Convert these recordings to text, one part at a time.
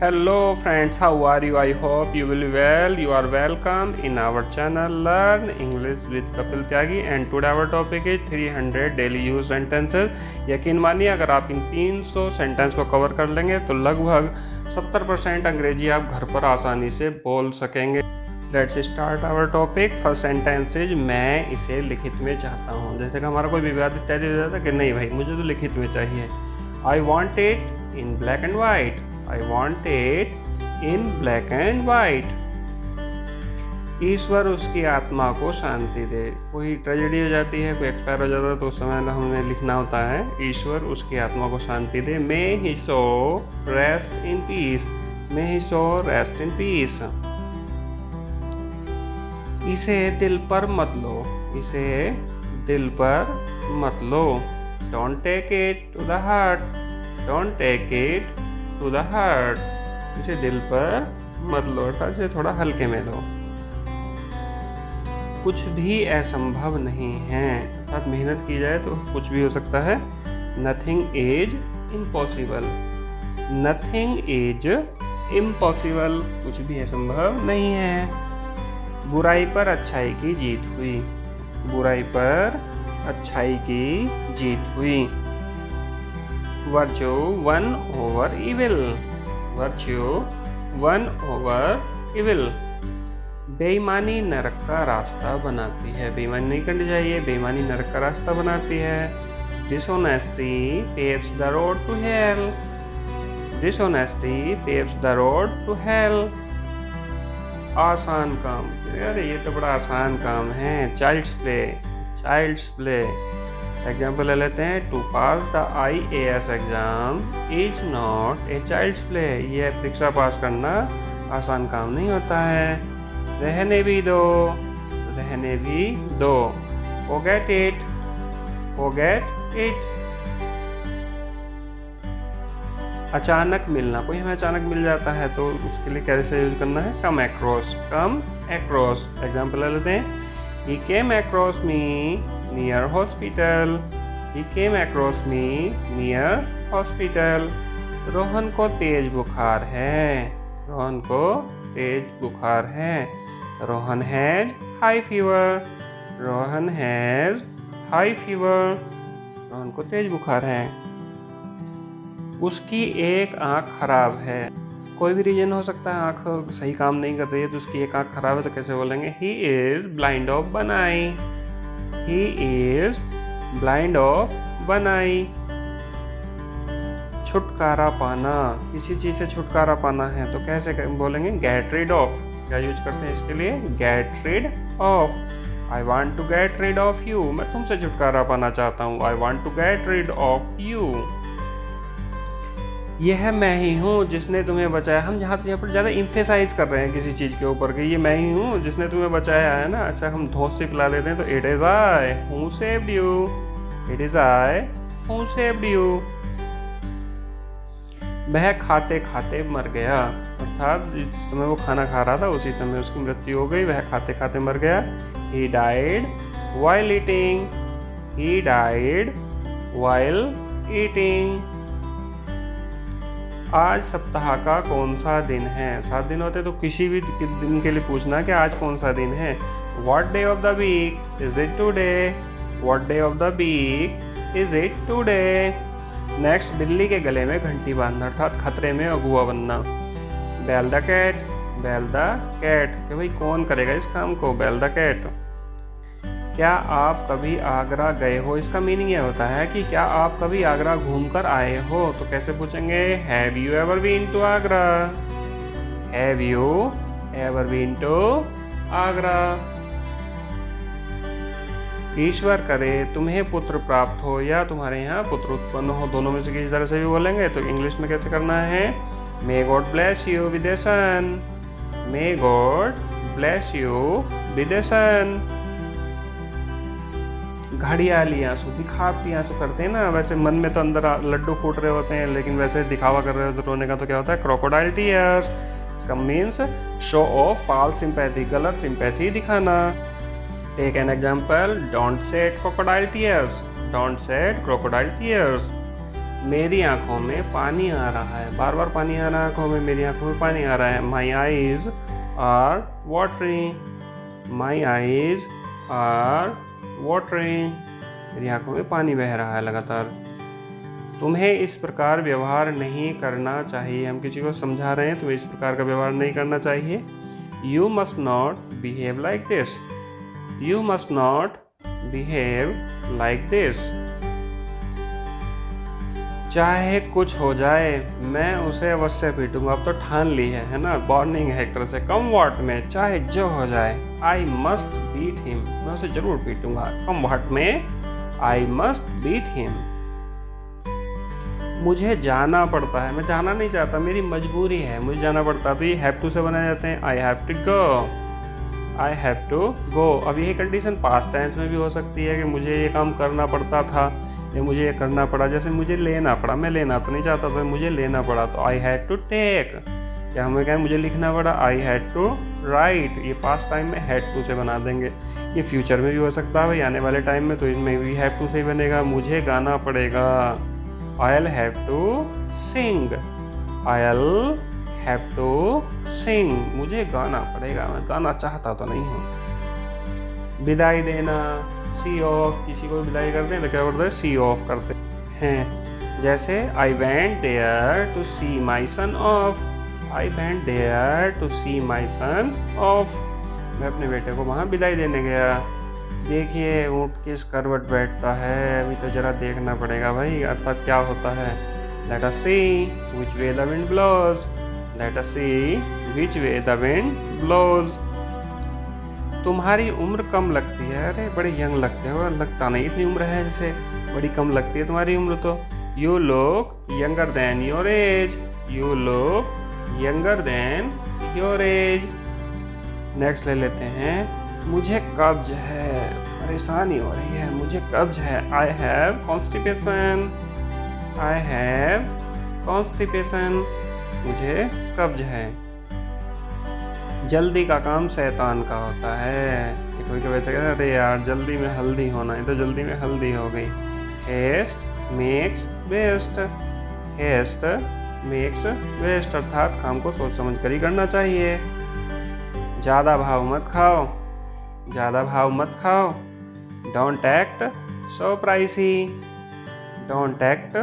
Hello friends, how are you? I hope you will be well. You are welcome in our channel Learn English with Kapil Tyagi and today our topic is 300 daily use sentences. यकीन मानिए अगर आप इन 300 sentence को cover कर लेंगे तो लगभग 70% अंग्रेजी आप घर पर आसानी से बोल सकेंगे। Let's start our topic. First sentence is मैं इसे लिखित में चाहता हूँ। जैसे कि हमारा कोई विवाद इत्यादि हो जाता है कि नहीं भाई मुझे तो लिखित में चाहिए। I want it in black and white. I want it in black and white। ईश्वर उसकी आत्मा को शांति दे। कोई ट्रेजेडी हो जाती है, कोई एक्सपायर हो जाता है तो उस समय हमें लिखना होता है ईश्वर उसकी आत्मा को शांति दे। May he so rest in peace। May he so rest in peace। इसे दिल पर मत लो। इसे दिल पर मत लो। Don't take it to the heart। Don't take it to the heart। इसे दिल पर मत लो, अर्थात इसे थोड़ा हल्के में लो। कुछ भी असंभव नहीं है, अर्थात मेहनत की जाए तो कुछ भी हो सकता है। Nothing is impossible. Nothing is impossible, कुछ भी असंभव नहीं है। बुराई पर अच्छाई की जीत हुई। बुराई पर अच्छाई की जीत हुई। Virtue won over evil। Virtue won over evil। बेईमानी नरक का रास्ता बनाती है। बेईमानी नहीं करनी चाहिए, बेईमानी नरक का रास्ता बनाती है। Dishonesty paves the road to hell। Dishonesty paves the road to hell। आसान काम, अरे ये तो बड़ा आसान काम है। Child's play। Child's play। Example ले लेते हैं। To pass the IAS exam is not a child's play. ये परीक्षा पास करना आसान काम नहीं होता है। रहने भी दो। रहने भी दो। Forget it। Forget it। अचानक मिलना, कोई हमें अचानक मिल जाता है तो उसके लिए कैसे यूज करना है। Come across। Come across। Example ले लेते हैं। He came across me near hospital। He came across me near hospital। Rohan को तेज बुखार है। रोहन को तेज बुखार है। Rohan has high fever. Rohan has high fever. Rohan को तेज बुखार है। उसकी एक आंख खराब है। कोई भी रीजन हो सकता है, आंख सही काम नहीं कर रही है तो उसकी एक आंख खराब है तो कैसे बोलेंगे। He is blind of one eye. He is blind of one eye. छुटकारा पाना, किसी चीज से छुटकारा पाना है तो कैसे बोलेंगे। Get rid of. क्या यूज करते हैं इसके लिए। Get rid of. I want to get rid of you. मैं तुमसे छुटकारा पाना चाहता हूँ। I want to get rid of you. यह मैं ही हूँ जिसने तुम्हें बचाया। हम यहाँ पर ज़्यादा इम्फेसाइज कर रहे हैं किसी चीज़ के ऊपर कि ये मैं ही हूँ जिसने तुम्हें बचाया है ना। अच्छा हम धोस से पिला देते हैं तो it is I who saved you. It is I who saved you. वह खाते खाते मर गया, अर्थात जिस समय वो खाना खा रहा था उसी समय उसकी मृत्यु हो गई। वह खाते खाते मर गया। He died while eating. He died while eating. आज सप्ताह का कौन सा दिन है। 7 दिन होते तो किसी भी दिन के लिए पूछना कि आज कौन सा दिन है। What day of the week is it today? What day of the week is it today? Next, बिल्ली के गले में घंटी बांधना, अर्थात खतरे में अगुआ बनना। Bell the cat। Bell the cat। कि भाई कौन करेगा इस काम को। Bell the cat। क्या आप कभी आगरा गए हो। इसका मीनिंग ये होता है कि क्या आप कभी आगरा घूमकर आए हो तो कैसे पूछेंगे। Have you ever been to Agra. Have you ever been to Agra. ईश्वर करे तुम्हें पुत्र प्राप्त हो या तुम्हारे यहाँ पुत्र उत्पन्न हो, दोनों में से किसी तरह से भी बोलेंगे तो इंग्लिश में कैसे करना है। May God bless you with a son. May God bless you with a son. घड़ियाली आंसू, दिखावटी आंसू करते हैं ना, वैसे मन में तो अंदर लड्डू फूट रहे होते हैं लेकिन वैसे दिखावा कर रहे होते रोने का तो क्या होता है। Crocodile tears. इसका means show off false sympathy, गलत सिंपैथी दिखाना। Take an example. Don't shed crocodile tears. Don't shed crocodile tears. मेरी आंखों में पानी आ रहा है, बार बार पानी आ रहा है आंखों में, मेरी आंखों में पानी आ रहा है। My eyes are watering, my eyes are watering, मेरी आंखों में पानी बह रहा है लगातार। तुम्हें इस प्रकार व्यवहार नहीं करना चाहिए, हम किसी को समझा रहे हैं तुम्हें इस प्रकार का व्यवहार नहीं करना चाहिए। You must not behave like this, you must not behave like this. चाहे कुछ हो जाए मैं उसे अवश्य पीटूंगा, अब तो ठान ली है ना, वार्निंग है एक तरह से। कम व्हाट में, चाहे जो हो जाए, आई मस्ट बीट हिम, मैं उसे जरूर पीटूंगा। कम व्हाट में, आई मस्ट बीट हिम। मुझे जाना पड़ता है, मैं जाना नहीं चाहता, मेरी मजबूरी है, मुझे जाना पड़ता। तो ये हैव टू से बनाए जाते हैं, I have to go, I have to go. अब यही कंडीशन पास्ट टेंस में भी हो सकती है कि मुझे ये काम करना पड़ता था, या मुझे ये करना पड़ा। जैसे मुझे लेना पड़ा, मैं लेना तो नहीं चाहता था, मुझे लेना पड़ा, तो आई हैड टू टेक। क्या हमें क्या मुझे लिखना पड़ा, आई हैड टू राइट। ये पास्ट टाइम में हैड टू से बना देंगे। ये फ्यूचर में भी हो सकता है भाई, आने वाले टाइम में, तो इसमें भी हैव टू से ही बनेगा। मुझे गाना पड़ेगा, I'll have to sing, I'll have to sing, मुझे गाना पड़ेगा, मैं गाना चाहता तो नहीं हूँ। विदाई देना, सी ऑफ, किसी को विदाई करते हैं तो क्या करते हैं, सी ऑफ करते हैं। जैसे I went there to see my son off, I went there to see my son off, मैं अपने बेटे को वहाँ विदाई देने गया। देखिए ऊँट किस करवट बैठता है, अभी तो जरा देखना पड़ेगा भाई, अर्थात क्या होता है। Let us see which way the wind blows, let us see which way the wind blows. तुम्हारी उम्र कम लगती है, अरे बड़े यंग लगते हो, लगता नहीं इतनी उम्र है, जैसे बड़ी कम लगती है तुम्हारी उम्र तो। You look younger than your age, you look younger than your age. Next ले लेते हैं, मुझे कब्ज है, परेशानी हो रही है, मुझे कब्ज है। I have constipation, I have constipation, मुझे कब्ज है। जल्दी का काम शैतान का होता है। कोई तो वैसे कहते हैं अरे यार जल्दी में हल्दी होना है, तो जल्दी में हल्दी हो गई। Haste makes waste, haste makes waste, अर्थात काम को सोच समझ कर ही करना चाहिए। ज़्यादा भाव मत खाओ, ज़्यादा भाव मत खाओ। Don't act so pricey, don't act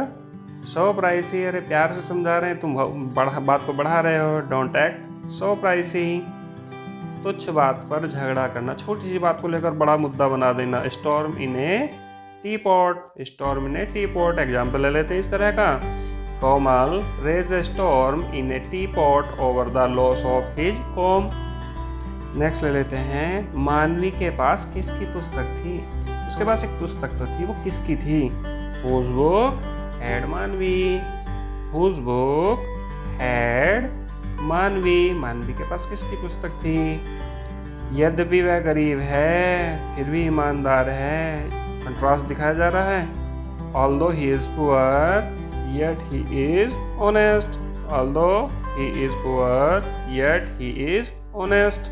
so pricey, अरे प्यार से समझा रहे हैं, तुम बात को बढ़ा रहे हो। डोंट एक्ट सो प्राइसी, तुच्छ बात पर झगड़ा करना, छोटी सी बात को लेकर बड़ा मुद्दा बना देना। Storm in a tea pot, storm in a tea pot, example ले लेते हैं इस तरह का। Komal raise a storm in a tea pot over the loss of his home. Next ले लेते हैं, मानवी के पास किसकी पुस्तक थी, उसके पास एक पुस्तक तो थी, वो किसकी थी। हुज बुक हैड मानवी, हुज बुक हैड मानवी, मानवी के पास किसकी पुस्तक थी। यद्यपि वह गरीब है फिर भी ईमानदार है, कंट्रास्ट दिखाया जा रहा है। Although he is poor yet he is honest, although he is poor yet he is honest.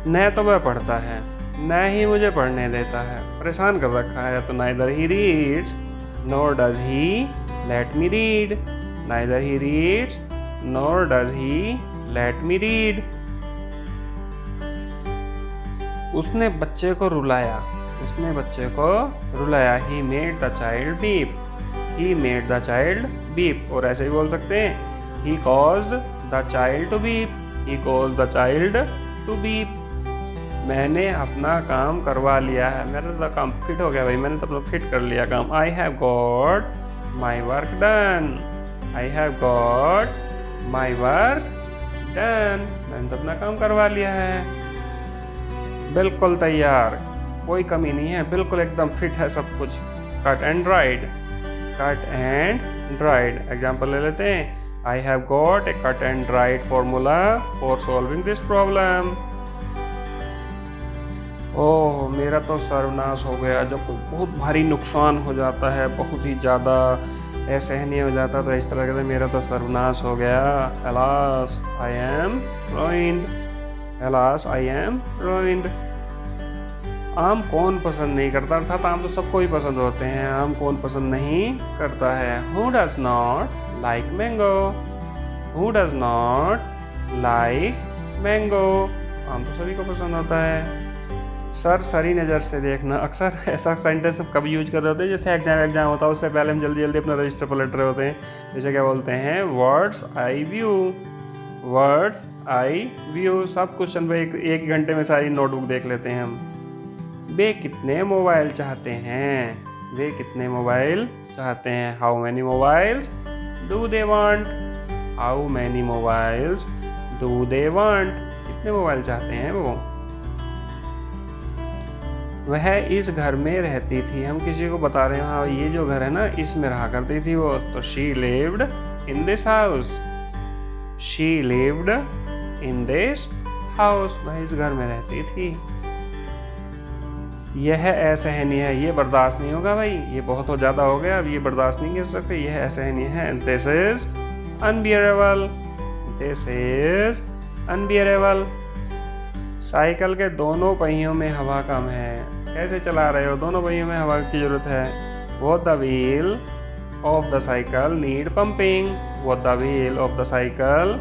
न तो वह पढ़ता है न ही मुझे पढ़ने देता है, परेशान कर रखा है। तो neither he reads nor does he let me read, neither he reads nor does he let me read. उसने बच्चे को रुलाया, उसने बच्चे को रुलाया। He made the child weep, he made the child weep. और ऐसे ही बोल सकते हैं, he caused the child to weep, he caused the child to weep. मैंने अपना काम करवा लिया है, मेरा तो काम फिट हो गया भाई, मैंने तो अपना फिट कर लिया काम। आई have got my work done, I have got my work done, मैंने तो अपना काम करवा लिया है। बिल्कुल तैयार, कोई कमी नहीं है, बिल्कुल एकदम फिट है सब कुछ। Cut and dried, cut and dried, example ले लेते हैं। I have got a cut and dried formula for solving this problem. Oh मेरा तो सर्वनाश हो गया, जब बहुत भारी नुकसान हो जाता है, बहुत ही ज़्यादा असहनीय हो जाता है, तो इस तरह से मेरा तो सर्वनाश हो गया। Alas I am ruined, alas I am ruined. आम कौन पसंद नहीं करता, अर्थात आम तो सबको ही पसंद होते हैं, आम कौन पसंद नहीं करता है। Who does not like mango? Who does not like mango? आम तो सभी को पसंद होता है। सर सरी नज़र से देखना, अक्सर ऐसा सेंटेंस हम कभी यूज कर रहे होते हैं जैसे एग्जाम होता है, उससे पहले हम जल्दी जल्दी अपना रजिस्टर पलट रहे होते हैं। जैसे क्या बोलते हैं, words eye view, words eye view. सब क्वेश्चन पे एक घंटे में सारी नोटबुक देख लेते हैं हम। वे कितने मोबाइल चाहते हैं, वे कितने मोबाइल चाहते हैं। How many mobiles do they want, how many mobiles do they want, कितने मोबाइल चाहते हैं वो। वह इस घर में रहती थी, हम किसी को बता रहे हैं हाँ ये जो घर है ना इसमें रहा करती थी वो, तो she lived in this house, she lived in this house, वह इस घर में रहती थी। यह असहनीय है, ये बर्दाश्त नहीं होगा भाई, ये बहुत हो ज़्यादा हो गया, अब ये बर्दाश्त नहीं कर सकते, यह असहनीय है। This is unbearable, this is unbearable. Cycle के दोनों पहियों में हवा कम है, कैसे चला रहे हो, दोनों पहियों में हवा की जरूरत है। वो the wheel of the cycle need pumping, वो the wheel of the cycle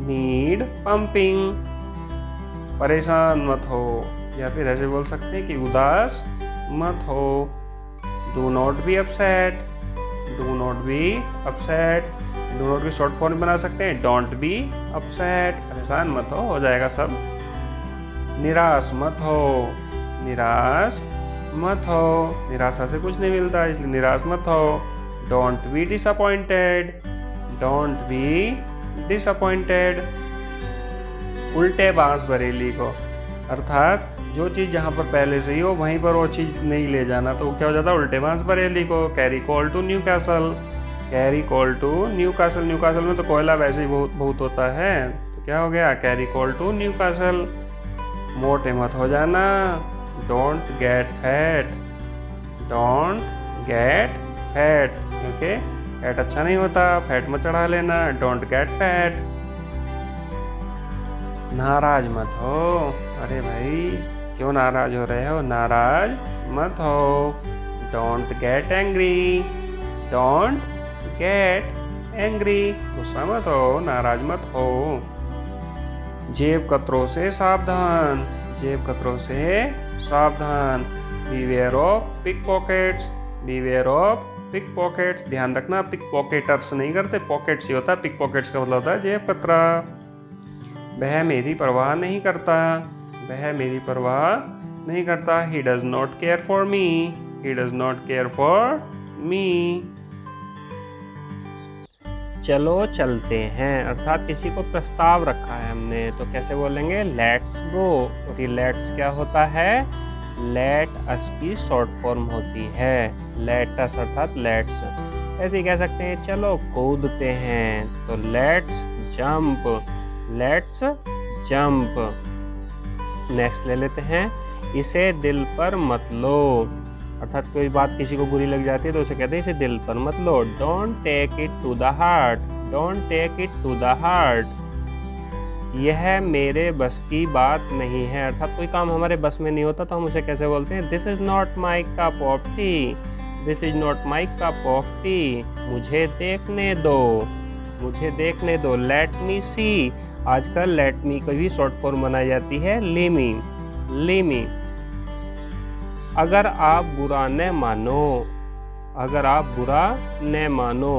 need pumping. परेशान मत हो, या फिर ऐसे बोल सकते हैं कि उदास मत हो। Do not be upset, do not be upset, do not की शॉर्ट फॉर्म बना सकते हैं डोंट बी अपसेट, परेशान मत हो जाएगा सब। निराश मत हो, निराश मत हो, निराशा से कुछ नहीं मिलता इसलिए निराश मत हो। Don't be disappointed, don't be disappointed. उल्टे बांस बरेली को, अर्थात जो चीज़ जहाँ पर पहले से ही हो वहीं पर वो चीज़ नहीं ले जाना, तो क्या हो जाता है उल्टे बांस बरेली को। Carry coal to Newcastle, carry coal to Newcastle, Newcastle में तो कोयला वैसे ही बहुत होता है, तो क्या हो गया carry coal to Newcastle. मोटे मत हो जाना, don't get fat, don't get fat, क्योंकि फैट अच्छा नहीं होता, फैट मत चढ़ा लेना, डोंट गेट फैट। नाराज मत हो, अरे भाई क्यों नाराज हो रहे हो, नाराज मत हो। Don't get angry, don't get angry, गुस्सा मत हो, नाराज मत हो। जेब कतरों से सावधान, जेब कतरों से सावधान। Beware of pickpockets, beware of pickpockets, ध्यान रखना पिक पॉकेटर्स नहीं करते, पॉकेट्स ही होता है, पिक पॉकेट्स का मतलब होता है जेब कतरा। वह मेरी परवाह नहीं करता, वह मेरी परवाह नहीं करता। He does not care for me, he does not care for me. चलो चलते हैं, अर्थात किसी को प्रस्ताव रखा है हमने, तो कैसे बोलेंगे लेट्स गो। और ये लेट्स क्या होता है, लेट अस की शॉर्ट फॉर्म होती है, लेट अस अर्थात लेट्स। ऐसे ही कह सकते हैं चलो कूदते हैं, तो let's jump, let's jump. Next ले लेते हैं, इसे दिल पर मत लो, अर्थात कोई बात किसी को बुरी लग जाती है तो उसे कहते हैं इसे दिल पर मत लो। Don't take it to the heart, don't take it to the heart. यह मेरे बस की बात नहीं है, अर्थात कोई काम हमारे बस में नहीं होता तो हम उसे कैसे बोलते हैं, this is not my cup of T, this is not my cup of T. मुझे देखने दो, मुझे देखने दो। लेट मी सी, आजकल लेट मी की भी शॉर्ट फॉर्म बनाई जाती है लीमी, लीमी। अगर आप बुरा न मानो, अगर आप बुरा न मानो।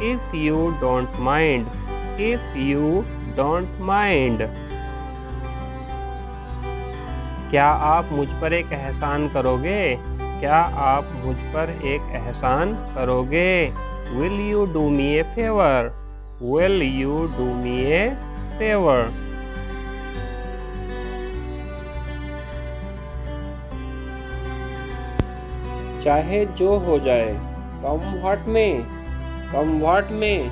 If you don't mind, if you don't mind. क्या आप मुझ पर एक एहसान करोगे, क्या आप मुझ पर एक एहसान करोगे। Will you do me A favour, will you do me A favour. चाहे जो हो जाए, कम व्हाट में, कम व्हाट में।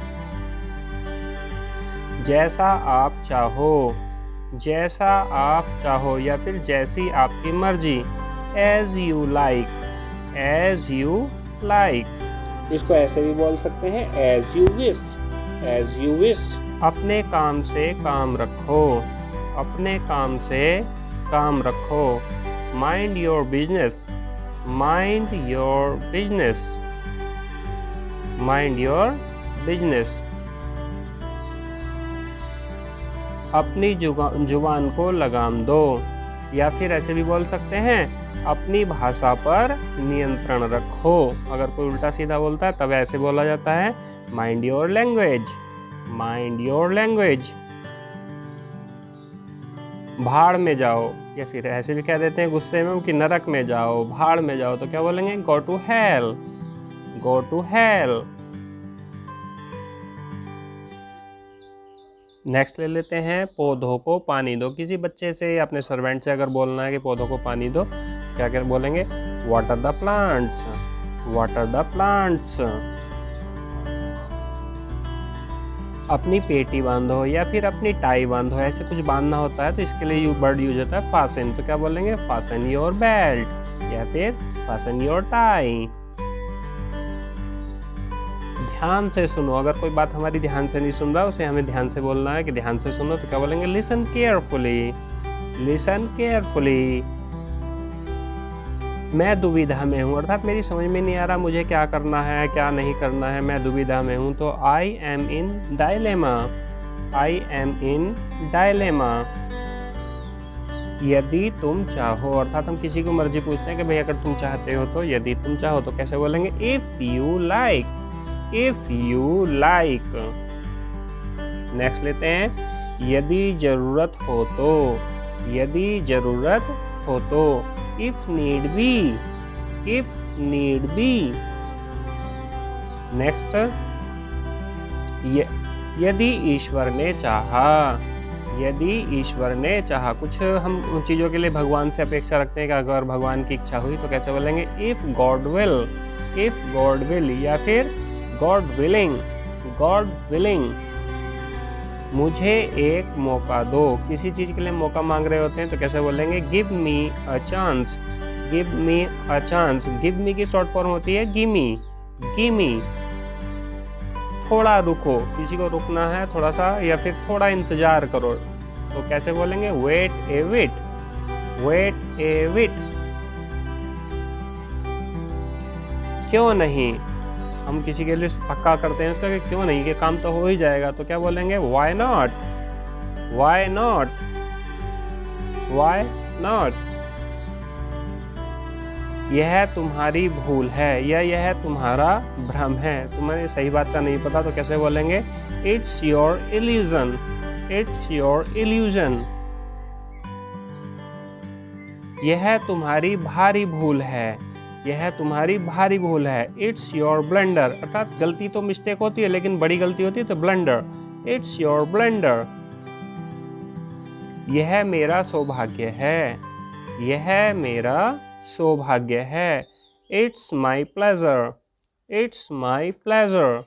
जैसा आप चाहो, जैसा आप चाहो, या फिर जैसी आपकी मर्जी। As you like, as you like. इसको ऐसे भी बोल सकते हैं as you wish, as you wish. अपने काम से काम रखो, अपने काम से काम रखो। Mind your business. Mind your business. Mind your business. अपनी जुबान को लगाम दो, या फिर ऐसे भी बोल सकते हैं अपनी भाषा पर नियंत्रण रखो। अगर कोई उल्टा सीधा बोलता है तब ऐसे बोला जाता है mind your language. Mind your language. भाड़ में जाओ, या फिर ऐसे भी कह देते हैं गुस्से में कि नरक में जाओ, भाड़ में जाओ, तो क्या बोलेंगे go to hell. Go to hell. Next ले लेते हैं पौधों को पानी दो। किसी बच्चे से या अपने सर्वेंट से अगर बोलना है कि पौधों को पानी दो, क्या क्या बोलेंगे water the plants. Water the plants. अपनी पेटी बांधो या फिर अपनी टाई बांधो, ऐसे कुछ बांधना होता है तो इसके लिए वर्ड यूज होता है फासन। तो क्या बोलेंगे फासन योर बेल्ट या फिर फासन योर टाई। ध्यान से सुनो। अगर कोई बात हमारी ध्यान से नहीं सुन रहा, उसे हमें ध्यान से बोलना है कि ध्यान से सुनो, तो क्या बोलेंगे लिसन केयरफुली। Listen carefully. मैं दुविधा में हूँ, अर्थात मेरी समझ में नहीं आ रहा मुझे क्या करना है क्या नहीं करना है, मैं दुविधा में हूँ, तो I am in dilemma. I am in dilemma. यदि तुम चाहो, अर्थात हम किसी को मर्जी पूछते हैं कि भाई अगर तुम चाहते हो तो, यदि तुम चाहो तो कैसे बोलेंगे if you like. If you like. Next लेते हैं यदि जरूरत हो तो। यदि जरूरत हो तो if need be. If need be. Next यदि ईश्वर ने चाहा। यदि ईश्वर ने चाहा। कुछ हम उन चीज़ों के लिए भगवान से अपेक्षा रखते हैं कि अगर भगवान की इच्छा हुई तो कैसे बोलेंगे if God will. If God will या फिर गॉड विलिंग। God willing. मुझे एक मौका दो। किसी चीज़ के लिए मौका मांग रहे होते हैं तो कैसे बोलेंगे give me a chance. Give me a chance. Give me की शॉर्ट फॉर्म होती है गिमी। गिमी। थोड़ा रुको, किसी को रुकना है थोड़ा सा, या फिर थोड़ा इंतजार करो, तो कैसे बोलेंगे वेट ए विट। वेट ए विट। क्यों नहीं। हम किसी के लिए पक्का करते हैं उसका कि क्यों नहीं, कि काम तो हो ही जाएगा, तो क्या बोलेंगे why not. Why not. Why not. यह तुम्हारी भूल है या यह तुम्हारा भ्रम है, तुम्हें सही बात का नहीं पता, तो कैसे बोलेंगे it's your illusion. It's your illusion. यह तुम्हारी भारी भूल है। यह तुम्हारी भारी भूल है। It's your blunder. अर्थात गलती तो मिस्टेक होती है लेकिन बड़ी गलती होती है तो ब्लंडर। It's your blunder. यह मेरा सौभाग्य है। यह मेरा सौभाग्य है। It's my pleasure. It's my pleasure.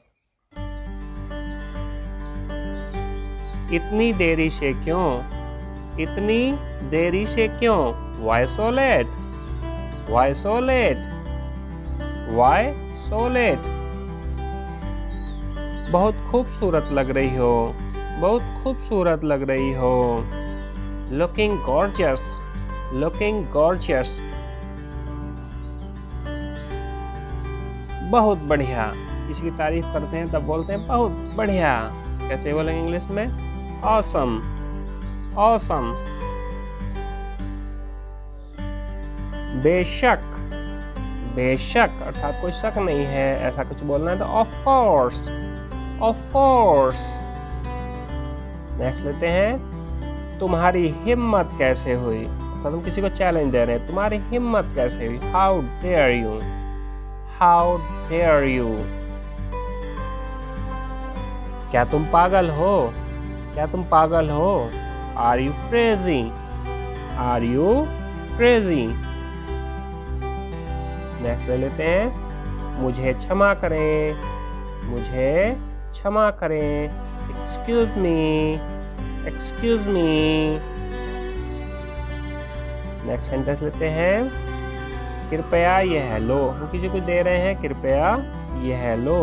इतनी देरी से क्यों। इतनी देरी से क्यों। Why so late? Why so late? Why so late? बहुत खूबसूरत लग रही हो। बहुत खूबसूरत लग रही हो। Looking gorgeous. Looking gorgeous. बहुत बढ़िया। किसी की तारीफ करते हैं तब बोलते हैं बहुत बढ़िया। कैसे बोलेंगे इंग्लिश में awesome. Awesome. बेशक। बेशक अर्थात कोई शक नहीं है, ऐसा कुछ बोलना है तो of course. Of course. Next लेते हैं तुम्हारी हिम्मत कैसे हुई। तो तुम किसी को चैलेंज दे रहे हैं, तुम्हारी हिम्मत कैसे हुई। How dare you. How dare you. क्या तुम पागल हो। क्या तुम पागल हो। Are you crazy. Are you crazy. Next ले लेते हैं मुझे क्षमा करें। मुझे क्षमा करें। Excuse me. Excuse me. Next sentence लेते हैं कृपया यह लो। हम किसी को दे रहे हैं कृपया यह लो।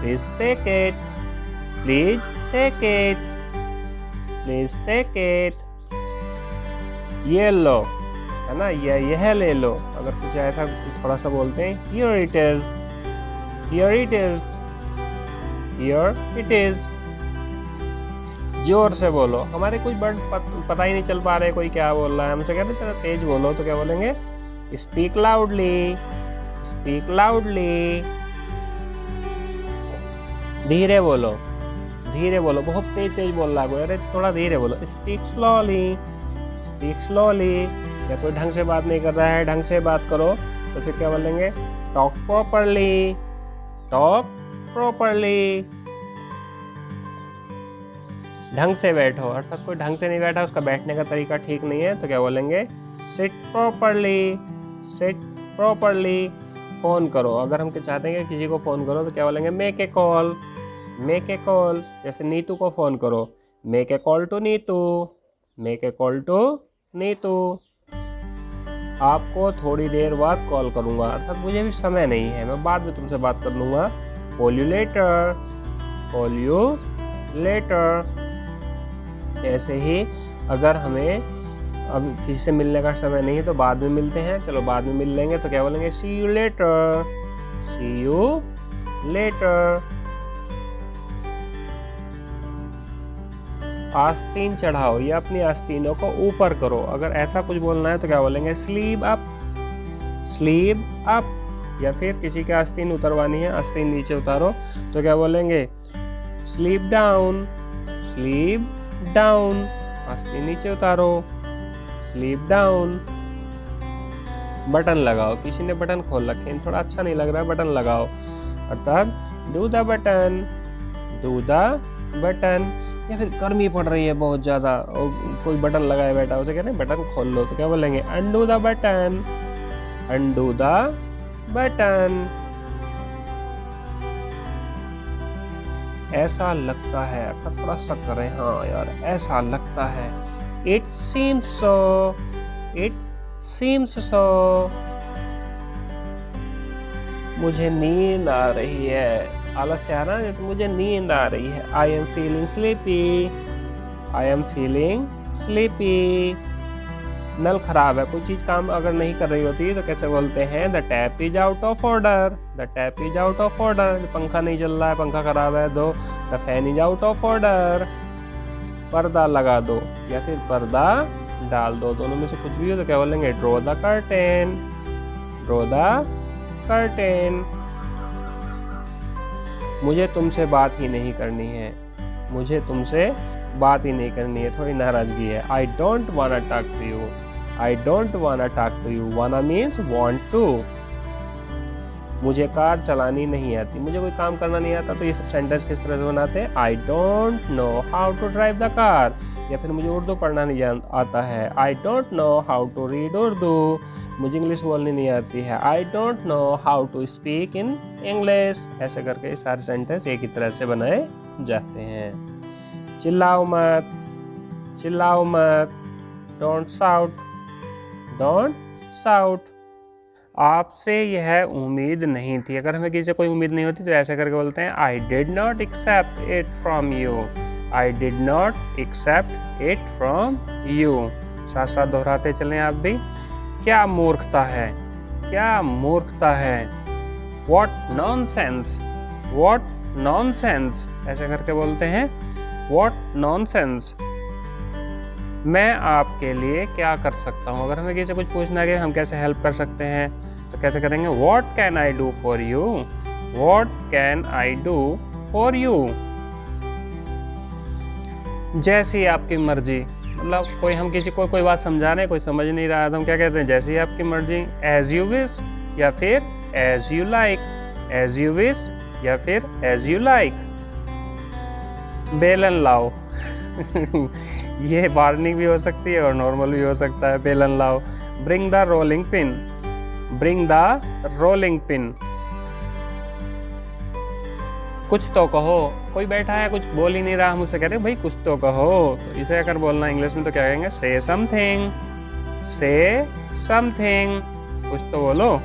Please take it. Please take it. Please take it. ये लो। है ना, यह ले लो। अगर कुछ ऐसा थोड़ा सा बोलते हैं, here it is, here it is, here it is. जोर से बोलो, हमारे कुछ वर्ड पता ही नहीं चल पा रहे कोई क्या बोल रहा है, हमसे कहते तेरा तेज बोलो, तो क्या बोलेंगे, स्पीक लाउडली, स्पीक लाउडली। धीरे बोलो, धीरे बोलो, बहुत तेज तेज बोल रहा है कोई, अरे थोड़ा धीरे बोलो, स्पीक स्लोली, स्पीक स्लोली। या कोई ढंग से बात नहीं कर रहा है, ढंग से बात करो, तो फिर क्या बोलेंगे, टॉक प्रॉपरली, टॉक प्रॉपरली। ढंग से बैठो, अर्थात कोई ढंग से नहीं बैठा, उसका बैठने का तरीका ठीक नहीं है, तो क्या बोलेंगे, seat properly, seat properly. Phone करो, अगर हम चाहते हैं कि किसी को फ़ोन करो, तो क्या बोलेंगे, make a call, make a call. जैसे नीतू को फ़ोन करो, make a call to Neetu, make a call to Neetu. आपको थोड़ी देर बाद कॉल करूँगा, अर्थात मुझे भी समय नहीं है, मैं बाद में तुमसे बात कर लूँगा। Call you later, call you later. ऐसे ही अगर हमें अब किसी से मिलने का समय नहीं है तो बाद में मिलते हैं, चलो बाद में मिल लेंगे, तो क्या बोलेंगे, see you later, see you later. आस्तीन चढ़ाओ, या अपनी आस्तीनों को ऊपर करो, अगर ऐसा कुछ बोलना है तो क्या बोलेंगे, स्लीप अप, स्लीप अप। या फिर किसी की आस्तीन उतरवानी है, आस्तीन नीचे उतारो, तो क्या बोलेंगे, स्लीप डाउन, स्लीप डाउन। आस्तीन नीचे उतारो, स्लीप डाउन। बटन लगाओ, किसी ने बटन खोल रखे हैं, थोड़ा अच्छा नहीं लग रहा है, बटन लगाओ, अर्थात do the button, do the button. या फिर गर्मी पड़ रही है बहुत ज़्यादा और कोई बटन लगाए बैठा, उसे कहते हैं बटन खोल लो, तो क्या बोलेंगे, undo the button, undo the button. ऐसा लगता है, अर्थात थोड़ा शक करें, हाँ यार ऐसा लगता है, it seems so, it seems so. मुझे नींद आ रही है, आलस्य आ रहा है तो मुझे नींद आ रही है, I am feeling sleepy, I am feeling sleepy. नल खराब है, कोई चीज़ काम अगर नहीं कर रही होती तो कैसे बोलते हैं, the tap is out of order, the tap is out of order. पंखा नहीं चल रहा है, पंखा खराब है, दो the fan is out of order. पर्दा लगा दो या फिर पर्दा डाल दो, दोनों में से कुछ भी हो तो क्या बोलेंगे, draw the curtain, draw the curtain. मुझे तुमसे बात ही नहीं करनी है, मुझे तुमसे बात ही नहीं करनी है, थोड़ी नाराजगी है, I don't wanna talk to you, I don't wanna talk to you. Wanna means want to. मुझे कार चलानी नहीं आती, मुझे कोई काम करना नहीं आता, तो ये सब सेंटेंस किस तरह से बनाते हैं, I don't know how to drive the car. या फिर मुझे उर्दू पढ़ना नहीं आता है, I don't know how to read Urdu. मुझे इंग्लिश बोलनी नहीं आती है, I don't know how to speak in English. ऐसे करके सारे सेंटेंस एक ही तरह से बनाए जाते हैं। चिल्लाओ मत, चिल्लाओ मत, डोंट शाउट, डोंट शाउट। आपसे यह उम्मीद नहीं थी, अगर हमें किसी से कोई उम्मीद नहीं होती तो ऐसे करके बोलते हैं, I did not accept it from you, I did not accept it from you. साथ साथ दोहराते चलें आप भी। क्या मूर्खता है, क्या मूर्खता है, व्हाट नॉनसेंस, व्हाट नॉनसेंस। ऐसे करके बोलते हैं, व्हाट नॉनसेंस। मैं आपके लिए क्या कर सकता हूँ, अगर हमें किसी से कुछ पूछना है कि हम कैसे हेल्प कर सकते हैं तो कैसे करेंगे, what can I do for you, what can I do for you. जैसी आपकी मर्जी, मतलब कोई हम किसी को कोई बात समझा रहे हैं, कोई समझ नहीं रहा है तो हम क्या कहते हैं, जैसी आपकी मर्जी, एज यू विश या फिर as you like, as you wish या फिर एज यू लाइक। बेलन लाओ ये वार्निंग भी हो सकती है और नॉर्मल भी हो सकता है, बेलन लाओ। Bring the rolling pin, bring the rolling pin. कुछ तो कहो, कोई बैठा है कुछ बोल ही नहीं रहा, हम उससे कह रहे भाई कुछ तो कहो, तो इसे अगर बोलना इंग्लिश में तो क्या कहेंगे, से समथिंग, से समथिंग, कुछ तो बोलो।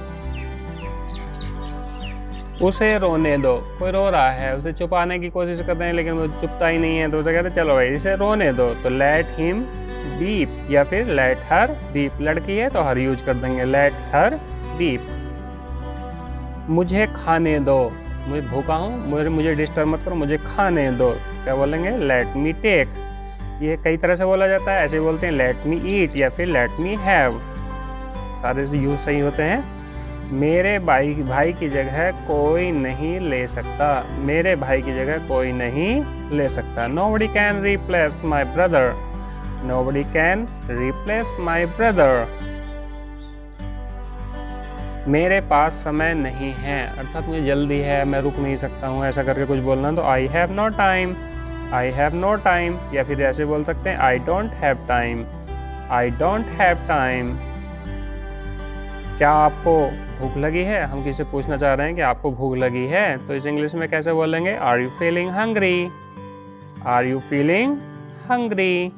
उसे रोने दो, कोई रो रहा है, उसे छुपाने की कोशिश कर रहे हैं लेकिन वो चुपता ही नहीं है, तो उसे कहते हैं चलो भाई इसे रोने दो, तो लेट हिम बीप या फिर लेट हर बीप। लड़की है तो हर यूज कर देंगे, लेट हर बीप। मुझे खाने दो, मैं भूखा हूँ, मुझे डिस्टर्ब मत करो, मुझे खाने दो। क्या बोलेंगे? Let me take. ये कई तरह से बोला जाता है, ऐसे बोलते हैं लेट मी ईट या फिर लेट मी हैव, सारे यूज सही होते हैं। मेरे भाई की जगह कोई नहीं ले सकता, मेरे भाई की जगह कोई नहीं ले सकता। Nobody can replace my brother, nobody can replace my brother। मेरे पास समय नहीं है, अर्थात मुझे जल्दी है, मैं रुक नहीं सकता हूँ, ऐसा करके कुछ बोलना तो I have no time, I have no time। या फिर ऐसे बोल सकते हैं I don't have time, I don't have time। क्या आपको भूख लगी है? हम किसी से पूछना चाह रहे हैं कि आपको भूख लगी है, तो इस इंग्लिश में कैसे बोलेंगे? Are you feeling hungry, are you feeling hungry,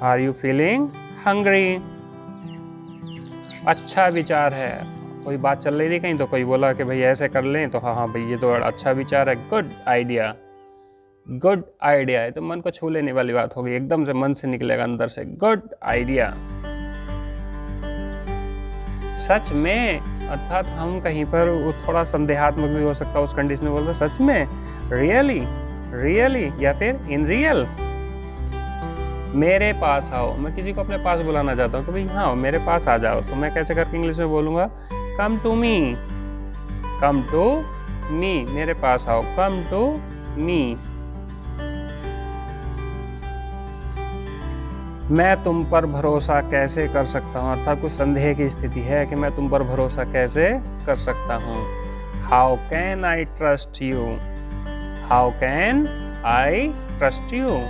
are you feeling hungry. अच्छा विचार है, कोई बात चल रही थी कहीं तो कोई बोला कि भाई ऐसे कर लें, तो हाँ हाँ भाई ये तो अच्छा विचार है, गुड आइडिया, गुड आइडिया है, तो मन को छू लेने वाली बात होगी, एकदम से मन से निकलेगा अंदर से, गुड आइडिया। सच में, अर्थात हम कहीं पर थोड़ा संदेहात्मक भी हो सकता है, उस कंडीशन में बोलते सच में, रियली, रियली या फिर इन रियल। मेरे पास आओ, मैं किसी को अपने पास बुलाना चाहता हूँ कि भाई हाँ मेरे पास आ जाओ, तो मैं कैसे करके इंग्लिश में बोलूँगा? Come to me, come to me, मेरे पास आओ, कम टू मी। मैं तुम पर भरोसा कैसे कर सकता हूँ, अर्थात कुछ संदेह की स्थिति है कि मैं तुम पर भरोसा कैसे कर सकता हूँ। How can I trust you, how can I trust you.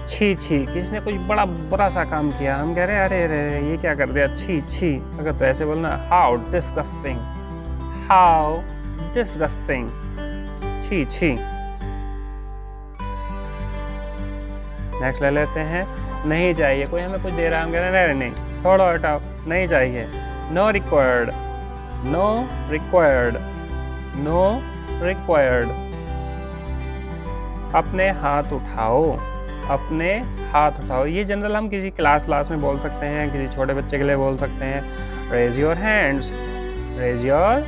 छी छी, किसने कुछ बड़ा बुरा सा काम किया, हम कह रहे हैं अरे अरे ये क्या कर दिया, छी छी। अगर तो ऐसे बोलना हाउ डिस्गस्टिंग, हाउ डिस्गस्टिंग, छी छी। नेक्स्ट ले लेते हैं, नहीं चाहिए, कोई हमें कुछ दे रहा है, हम कह रहे हैं नहीं छोड़ो हटाओ, नहीं चाहिए। No required, no required, no required. अपने हाथ उठाओ, अपने हाथ उठाओ, ये जनरल हम किसी क्लास में बोल सकते हैं, किसी छोटे बच्चे के लिए बोल सकते हैं। Raise your hands, raise your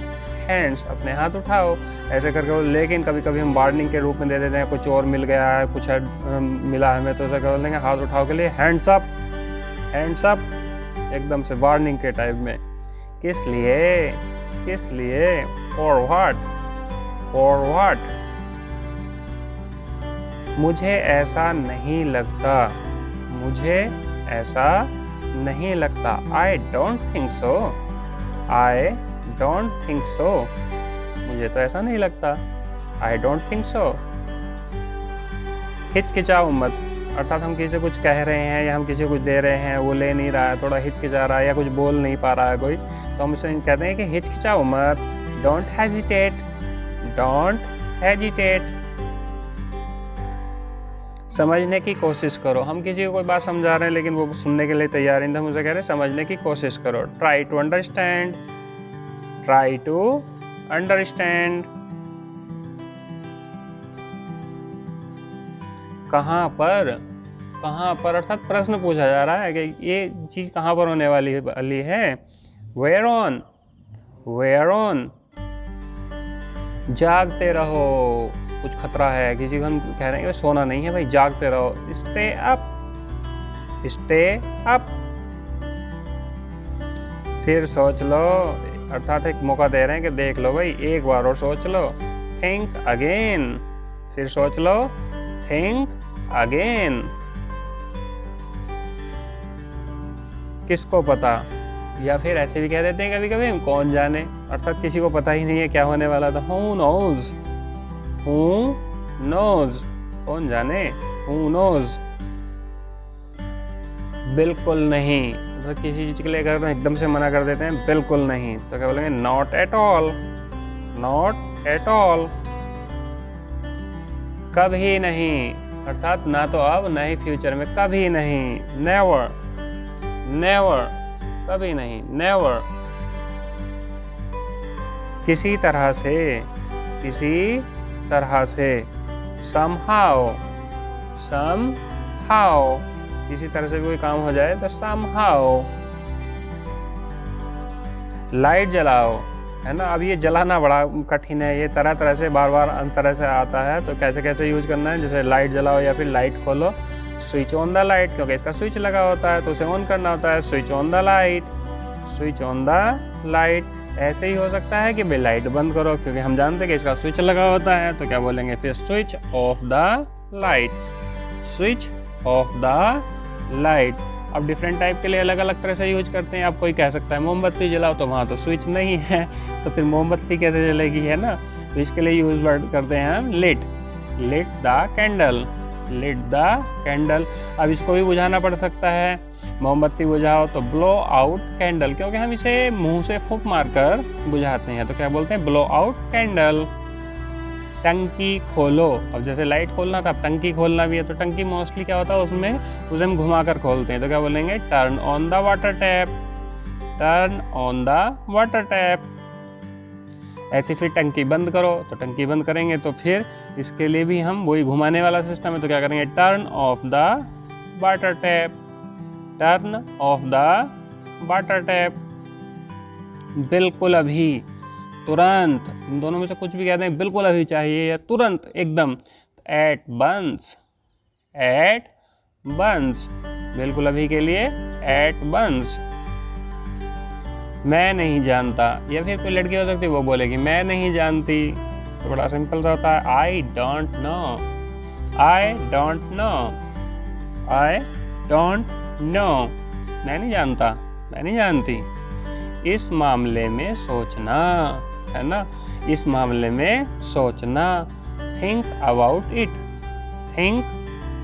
hands, अपने हाथ उठाओ, ऐसे करके। लेकिन कभी कभी हम वार्निंग के रूप में दे देते हैं, कुछ और मिल गया है, कुछ मिला है हमें, तो ऐसा बोल देंगे हाथ उठाओ के लिए हैंड्स अप, हैंड्स अप, एकदम से वार्निंग के टाइप में। किस लिए, किस लिए? For what, for what. मुझे ऐसा नहीं लगता, मुझे ऐसा नहीं लगता। I don't think so, I don't think so, मुझे तो ऐसा नहीं लगता, आई डोंट थिंक सो। हिचकिचाओ मत, अर्थात हम किसी से कुछ कह रहे हैं या हम किसी को कुछ दे रहे हैं, वो ले नहीं रहा है, थोड़ा हिचकिचा रहा है या कुछ बोल नहीं पा रहा है कोई, तो हम उसे कहते हैं कि हिचकिचाओ मत, डोंट हेजिटेट, डोंट हेजिटेट। समझने की कोशिश करो, हम किसी को कोई बात समझा रहे हैं लेकिन वो सुनने के लिए तैयार नहीं, तो हम उसे कह रहे हैं समझने की कोशिश करो। Try to understand, try to understand. कहाँ पर, कहाँ पर, अर्थात प्रश्न पूछा जा रहा है कि ये चीज़ कहाँ पर होने वाली है। Where on, where on. जागते रहो, कुछ खतरा है, किसी को हम कह रहे हैं सोना नहीं है भाई, जागते रहो। Stay up, stay up. फिर सोच लो, अर्थात एक मौका दे रहे हैं कि देख लो भाई, एक बार और सोच लो। थिंक अगेन, फिर सोच लो, थिंक अगेन। किसको पता, या फिर ऐसे भी कह देते हैं कभी कभी, कौन जाने, अर्थात किसी को पता ही नहीं है क्या होने वाला था। हू नोज, हू नोज, कौन जाने, हू नोज। बिल्कुल नहीं, तो किसी चीज के लिए अगर एकदम से मना कर देते हैं बिल्कुल नहीं, तो क्या बोलेंगे? Not at all, not at all. कभी नहीं, अर्थात ना तो अब ना ही फ्यूचर में, कभी नहीं। नेवर, नेवर, कभी नहीं, नेवर। किसी तरह से, किसी तरह से। somehow, somehow, इसी तरह से भी कोई काम हो जाए तो somehow। लाइट जलाओ, है ना। अब ये जलाना बड़ा कठिन है, ये तरह तरह से बार बार तरह से आता है, तो कैसे कैसे यूज करना है। जैसे लाइट जलाओ या फिर लाइट खोलो, स्विच ऑन द लाइट, क्योंकि इसका स्विच लगा होता है तो उसे ऑन करना होता है, switch on the light, switch on the light. ऐसे ही हो सकता है कि भाई लाइट बंद करो, क्योंकि हम जानते हैं कि इसका स्विच लगा होता है, तो क्या बोलेंगे फिर switch off the light, switch off the light. अब डिफरेंट टाइप के लिए अलग अलग तरह से यूज करते हैं। अब कोई कह सकता है मोमबत्ती जलाओ, तो वहाँ तो स्विच नहीं है, तो फिर मोमबत्ती कैसे जलेगी, है ना। तो इसके लिए यूज वर्ड करते हैं हम lit, lit the candle, lit the candle. अब इसको भी बुझाना पड़ सकता है, मोमबत्ती बुझाओ तो ब्लो आउट कैंडल, क्योंकि हम इसे मुंह से फूंक मारकर बुझाते हैं, तो क्या बोलते हैं ब्लो आउट कैंडल। टंकी खोलो, अब जैसे लाइट खोलना था, अब टंकी खोलना भी है, तो टंकी मोस्टली क्या होता है उसमें, उसे हम घुमा कर खोलते हैं, तो क्या बोलेंगे turn on the water tap, turn on the water tap. ऐसे फिर टंकी बंद करो, तो टंकी बंद करेंगे तो फिर इसके लिए भी हम वही घुमाने वाला सिस्टम है, तो क्या करेंगे turn off the water tap, turn off the water tap. बिल्कुल अभी, तुरंत, इन दोनों में से कुछ भी कहते हैं, बिल्कुल अभी चाहिए या तुरंत एकदम। एट वंस, एट वंस, बिल्कुल अभी के लिए एट वंस। मैं नहीं जानता, या फिर कोई लड़की हो सकती है वो बोलेगी मैं नहीं जानती, तो बड़ा सिंपल सा होता है I don't no, I don't no, I don't no, मैं नहीं जानता, मैं नहीं जानती। इस मामले में सोचना, है ना, इस मामले में सोचना। Think about it, think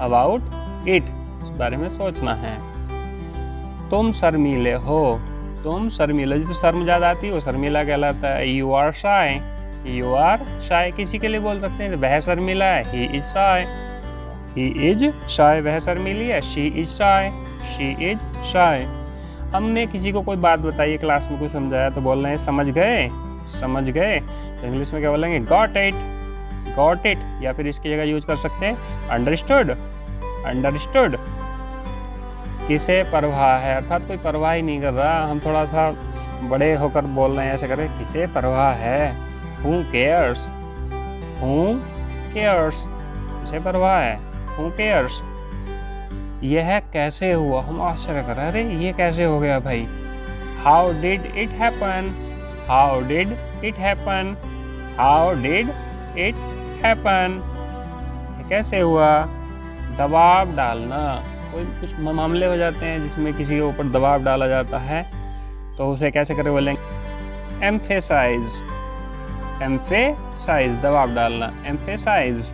about it, इस बारे में सोचना है। तुम शर्मीले हो, तुम शर्मीले, जिसे शर्म ज़्यादा आती है वो शर्मीला कहलाता है। You are shy, you are shy किसी के लिए बोल सकते हैं, वह शर्मीला है, he is shy, he is शाय, वह शर्मीली है, she is shy, she is शाय। हमने किसी को कोई बात बताई, क्लास में कुछ समझाया, तो बोल रहे हैं समझ गए, समझ गए, तो इंग्लिश में क्या बोलेंगे गॉट इट, गॉट इट। या फिर इसकी जगह यूज कर सकते हैं अंडरस्टूड, अंडरस्टूड। किसे परवाह है, अर्थात कोई परवाह ही नहीं कर रहा, हम थोड़ा सा बड़े होकर बोल रहे हैं, ऐसे करें किसे परवाह है, हू केयर्स, हू केयर्स, किसे परवाह है, हू केयर्स। यह कैसे हुआ, हम आश्चर्य कर रहे हैं, अरे ये कैसे हो गया भाई। How did it happen, how did it happen, how did it happen, कैसे हुआ। दबाव डालना, कोई कुछ मामले हो जाते हैं जिसमें किसी के ऊपर दबाव डाला जाता है, तो उसे कैसे करें बोलेंगे एम्फेसाइज, एम्फेसाइज, दबाव डालना, एम्फेसाइज।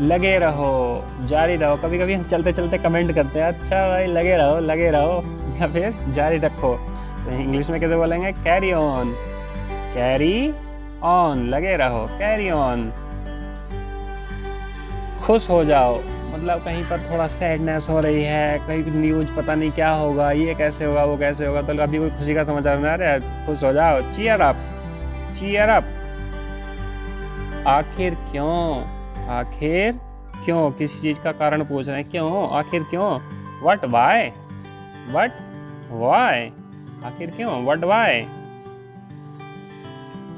लगे रहो, जारी रहो, कभी कभी हम चलते चलते कमेंट करते हैं अच्छा भाई लगे रहो, लगे रहो, या फिर जारी रखो, तो इंग्लिश में कैसे बोलेंगे कैरी ऑन, कैरी ऑन, लगे रहो, कैरी ऑन। खुश हो जाओ, मतलब कहीं पर थोड़ा सैडनेस हो रही है, कहीं न्यूज पता नहीं क्या होगा, ये कैसे होगा, वो कैसे होगा, तो अभी कोई खुशी का समाचार नहीं आ रहा है, खुश हो जाओ, चीयर अप, चीयर अप। आखिर क्यों, आखिर क्यों, किसी चीज का कारण पूछ रहे हैं, क्यों, आखिर क्यों, व्हाट वाई, व्हाट वाई, आखिर क्यों, व्हाट वाई।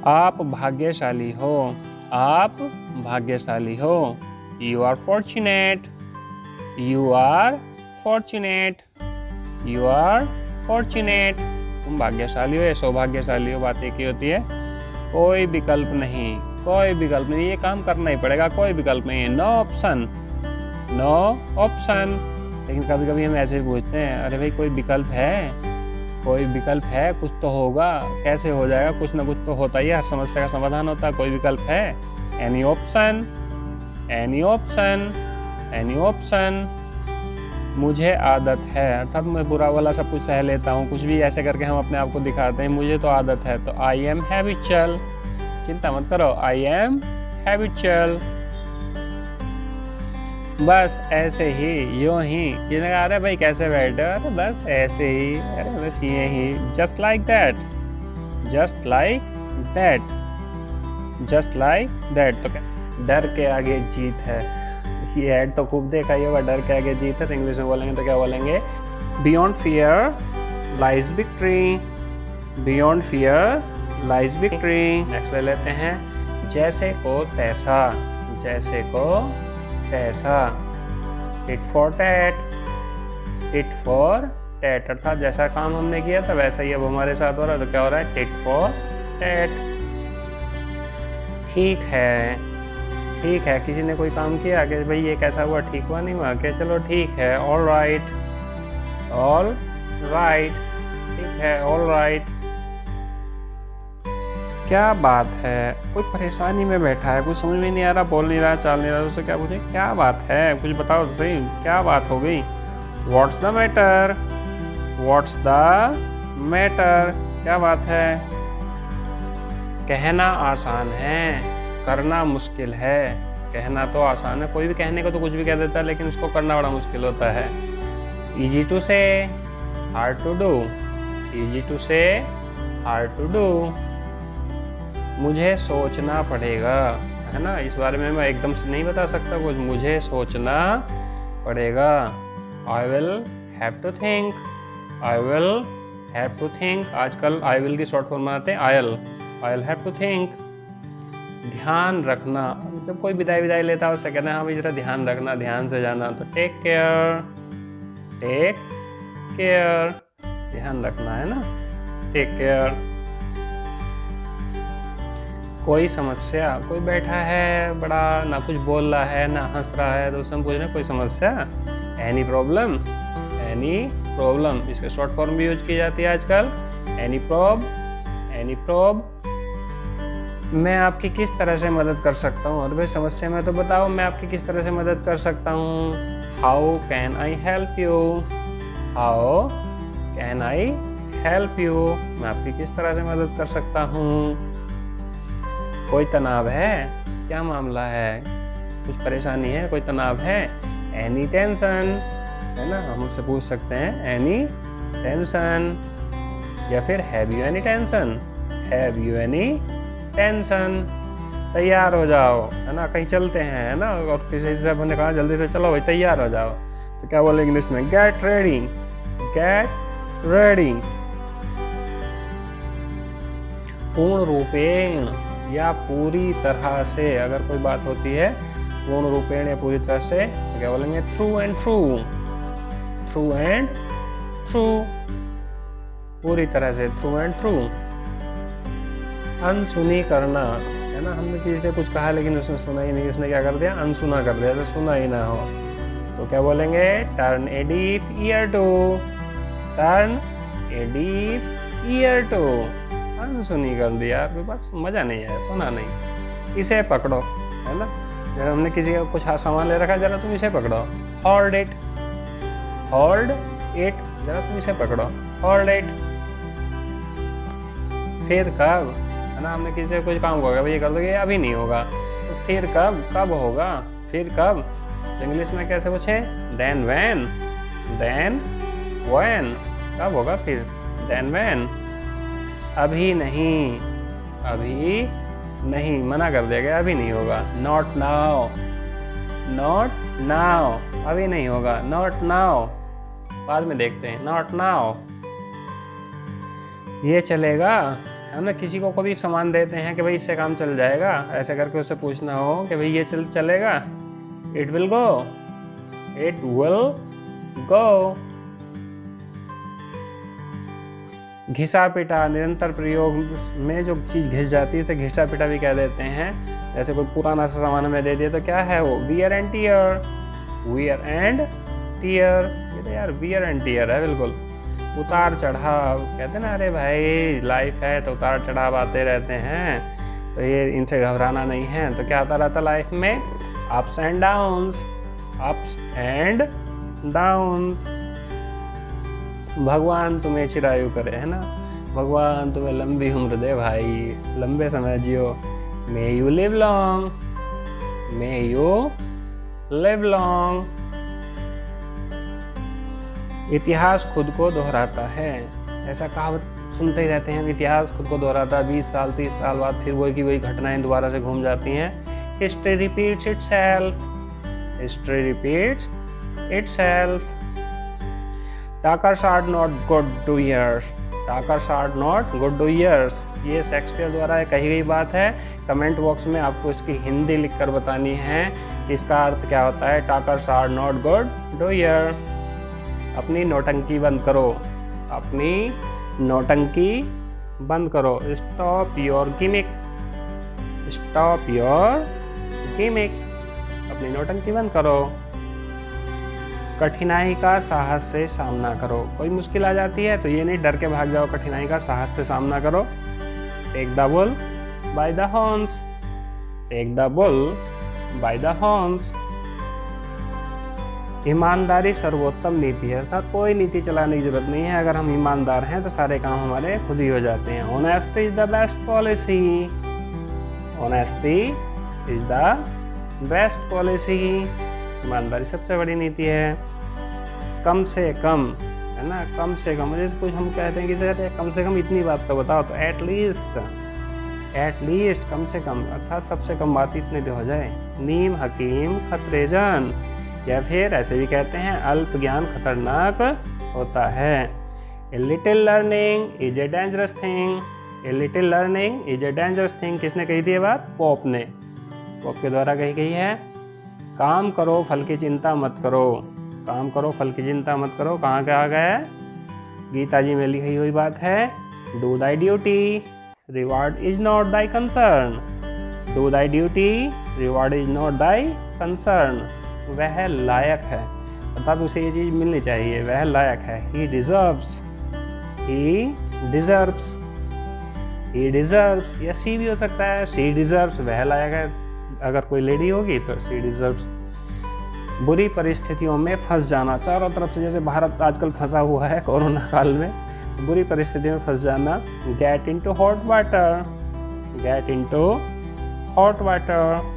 आप भाग्यशाली हो, आप भाग्यशाली हो, you are fortunate, you are fortunate, you are fortunate, तुम भाग्यशाली हो या सौभाग्यशाली हो, बात एक ही होती है। कोई विकल्प नहीं, कोई विकल्प नहीं, ये काम करना ही पड़ेगा, कोई विकल्प नहीं है, नो ऑप्शन, नो ऑप्शन। लेकिन कभी कभी हम ऐसे भी पूछते हैं अरे भाई कोई विकल्प है, कोई विकल्प है, कुछ तो होगा, कैसे हो जाएगा, कुछ ना कुछ तो होता ही है, हर समस्या का समाधान होता है, कोई विकल्प है, any option, any option, any option. मुझे आदत है, अर्थात मैं बुरा वाला सब कुछ सह लेता हूँ, कुछ भी ऐसे करके हम अपने आप को दिखाते हैं, मुझे तो आदत है, तो आई एम हैबिचुअल, चिंता मत करो, आई एम हैबिचुअल। बस ऐसे ही, यूं ही, ये लगा अरे भाई कैसे बैठे, अरे बस ऐसे ही, अरे बस ये ही, just like that, just like that, just like that. तो क्या डर के आगे जीत है, ये ऐड तो खूब देखा ही होगा, डर के आगे जीत है। तो इंग्लिश में बोलेंगे तो क्या बोलेंगे? Beyond fear lies victory, beyond fear lies victory. Next ले लेते हैं, जैसे को तैसा, जैसे को तैसा। Tit for tat, tit for tat, अर्थात जैसा काम हमने किया था वैसा ही अब हमारे साथ हो रहा है। तो क्या हो रहा है? Tit for tat. ठीक है, ठीक है, किसी ने कोई काम किया कि भाई ये कैसा हुआ, ठीक हुआ नहीं हुआ, कि चलो ठीक है, ऑल राइट, ऑल राइट, ठीक है, ऑल राइट। क्या बात है, कोई परेशानी में बैठा है, कुछ समझ में नहीं आ रहा, बोल नहीं रहा, चाल नहीं रहा, उससे क्या पूछे? क्या बात है, कुछ बताओ तो सही, क्या बात हो गई? What's the matter, what's the matter, क्या बात है? कहना आसान है, करना मुश्किल है। कहना तो आसान है, कोई भी कहने को तो कुछ भी कह देता है, लेकिन उसको करना बड़ा मुश्किल होता है। Easy to say, hard to do, easy to say, hard to do. मुझे सोचना पड़ेगा, है ना, इस बारे में मैं एकदम से नहीं बता सकता कुछ, मुझे सोचना पड़ेगा। I will have to think, I will have to think. आजकल आई विल की शॉर्ट फॉर्म बनाते हैं I will have to think. ध्यान रखना, जब कोई विदाई लेता है उससे कहते हैं हाँ भाई जरा ध्यान रखना, ध्यान से जाना। तो टेक केयर, टेक केयर, ध्यान रखना, है ना, टेक केयर। कोई समस्या, कोई बैठा है बड़ा, ना कुछ बोल रहा है ना हंस रहा है, तो उससे हम पूछ रहे हैं कोई समस्या, एनी प्रॉब्लम, एनी प्रॉब्लम। इसके शॉर्ट फॉर्म भी यूज की जाती है आजकल, एनी प्रॉब, एनी प्रॉब। मैं आपकी किस तरह से मदद कर सकता हूँ? और भाई समस्या में तो बताओ मैं आपकी किस तरह से मदद कर सकता हूँ। How can I help you, how can I help you, मैं आपकी किस तरह से मदद कर सकता हूँ। कोई तनाव है, क्या मामला है, कुछ परेशानी है, कोई तनाव है, एनी टेंशन, है ना, हम उससे पूछ सकते हैं एनी टेंशन। या फिर have you any tension, have you any tension. तैयार हो जाओ, है ना, कहीं चलते हैं, है ना, और किसी से हमने कहा जल्दी से चलो भाई तैयार हो जाओ, तो क्या बोले इंग्लिश में? Get ready, get ready. पूर्ण रूपेण या पूरी तरह से, अगर कोई बात होती है पूर्ण रूपेण या पूरी तरह से, तो क्या बोलेंगे? Through and through, through and through, पूरी तरह से, थ्रू एंड थ्रू। अनसुनी करना, है ना, हमने किसी से कुछ कहा लेकिन उसने सुना ही नहीं, उसने क्या कर दिया? अनसुना कर दिया, तो सुना ही ना हो, तो क्या बोलेंगे? Turn a deaf ear to, turn a deaf ear to. अनसुनी कर दिया, कोई बात मज़ा नहीं है, सुना नहीं। इसे पकड़ो, है ना, जरा हमने किसी का कुछ सामान ले रखा, जरा तुम इसे पकड़ो, होल्ड इट, होल्ड इट, जरा तुम इसे पकड़ो, होल्ड इट। फिर कब, है ना, हमने किसी से कुछ काम होगा, भाई ये कर दोगे, अभी नहीं होगा, तो फिर कब, कब होगा, फिर कब? तो इंग्लिश में कैसे पूछे? देन व्हेन, देन व्हेन, कब होगा फिर? Then when. अभी नहीं, अभी नहीं, मना कर दिया गया, अभी नहीं होगा। नॉट नाउ, नॉट नाउ, अभी नहीं होगा, नॉट नाउ, बाद में देखते हैं, नॉट नाउ। ये चलेगा, हम ना किसी को कभी सामान देते हैं कि भाई इससे काम चल जाएगा, ऐसे करके उससे पूछना हो कि भाई ये चलेगा, it will go, it will go. घिसा पिटा, निरंतर प्रयोग में जो चीज़ घिस जाती है इसे घिसा पिटा भी कह देते हैं। जैसे कोई पुराना सा सामान हमें दे दिया तो क्या है वो? Wear and tear, wear and tear. ये तो यार वियर एंड टीयर है बिल्कुल। उतार चढ़ाव, कहते हैं ना, अरे भाई लाइफ है तो उतार चढ़ाव आते रहते हैं, तो ये इनसे घबराना नहीं है। तो क्या आता रहता लाइफ में? Ups and downs, ups and downs. भगवान तुम्हें चिरायु करे, है ना, भगवान तुम्हें लंबी उम्र दे भाई, लंबे समय जियो। May you live long, may you live long. इतिहास खुद को दोहराता है, ऐसा कहावत सुनते ही रहते हैं, इतिहास खुद को दोहराता है। 20 साल 30 साल बाद फिर वही की वही घटनाएं दोबारा से घूम जाती हैं। History repeats itself, History repeats itself. Talkers are not good doers. Talkers are not good doers. ये शेक्सपियर द्वारा कही गई बात है। कमेंट बॉक्स में आपको इसकी हिंदी लिखकर बतानी है कि इसका अर्थ क्या होता है। Talkers are not good doer. अपनी नौटंकी बंद करो, अपनी नौटंकी बंद करो। Stop your gimmick. Stop your gimmick. अपनी नौटंकी बंद करो। कठिनाई का साहस से सामना करो। कोई मुश्किल आ जाती है तो ये नहीं डर के भाग जाओ, कठिनाई का साहस से सामना करो। Take the bull by the horns. Take the bull by the horns. ईमानदारी सर्वोत्तम नीति है, अर्थात कोई नीति चलाने की जरूरत नहीं है। अगर हम ईमानदार हैं तो सारे काम हमारे खुद ही हो जाते हैं। Honesty is the best policy. Honesty is the best policy. ईमानदारी सबसे बड़ी नीति है। कम से कम, है ना, कम से कम, जैसे कुछ हम कहते हैं कि सर कम से कम इतनी बात तो बताओ, तो एटलीस्ट कम से कम, अर्थात सबसे कम बात इतने तो हो जाए। नीम हकीम खतरे जान, या फिर ऐसे भी कहते हैं अल्प ज्ञान खतरनाक होता है। A little learning is a dangerous thing. A little learning is a dangerous thing. किसने कही थी ये बात? पोप ने। पोप के द्वारा कही गई है। काम करो फल की चिंता मत करो। काम करो फल की चिंता मत करो कहाँ क्या आ गया है? गीता जी में लिखी हुई बात है। Do thy duty, reward is not thy concern. Do thy duty, reward is not thy concern. वह लायक है, अर्थात उसे ये चीज़ मिलनी चाहिए, वह लायक है। ही डिजर्व्स, ही डिजर्व्स, ही डिजर्व्स। या सी भी हो सकता है, सी डिजर्व्स, वह लायक है। अगर कोई लेडी होगी तो सी डिजर्व्स। बुरी परिस्थितियों में फंस जाना, चारों तरफ से, जैसे भारत आजकल फंसा हुआ है कोरोना काल में, बुरी परिस्थितियों में फंस जाना। Get into hot water, get into hot water.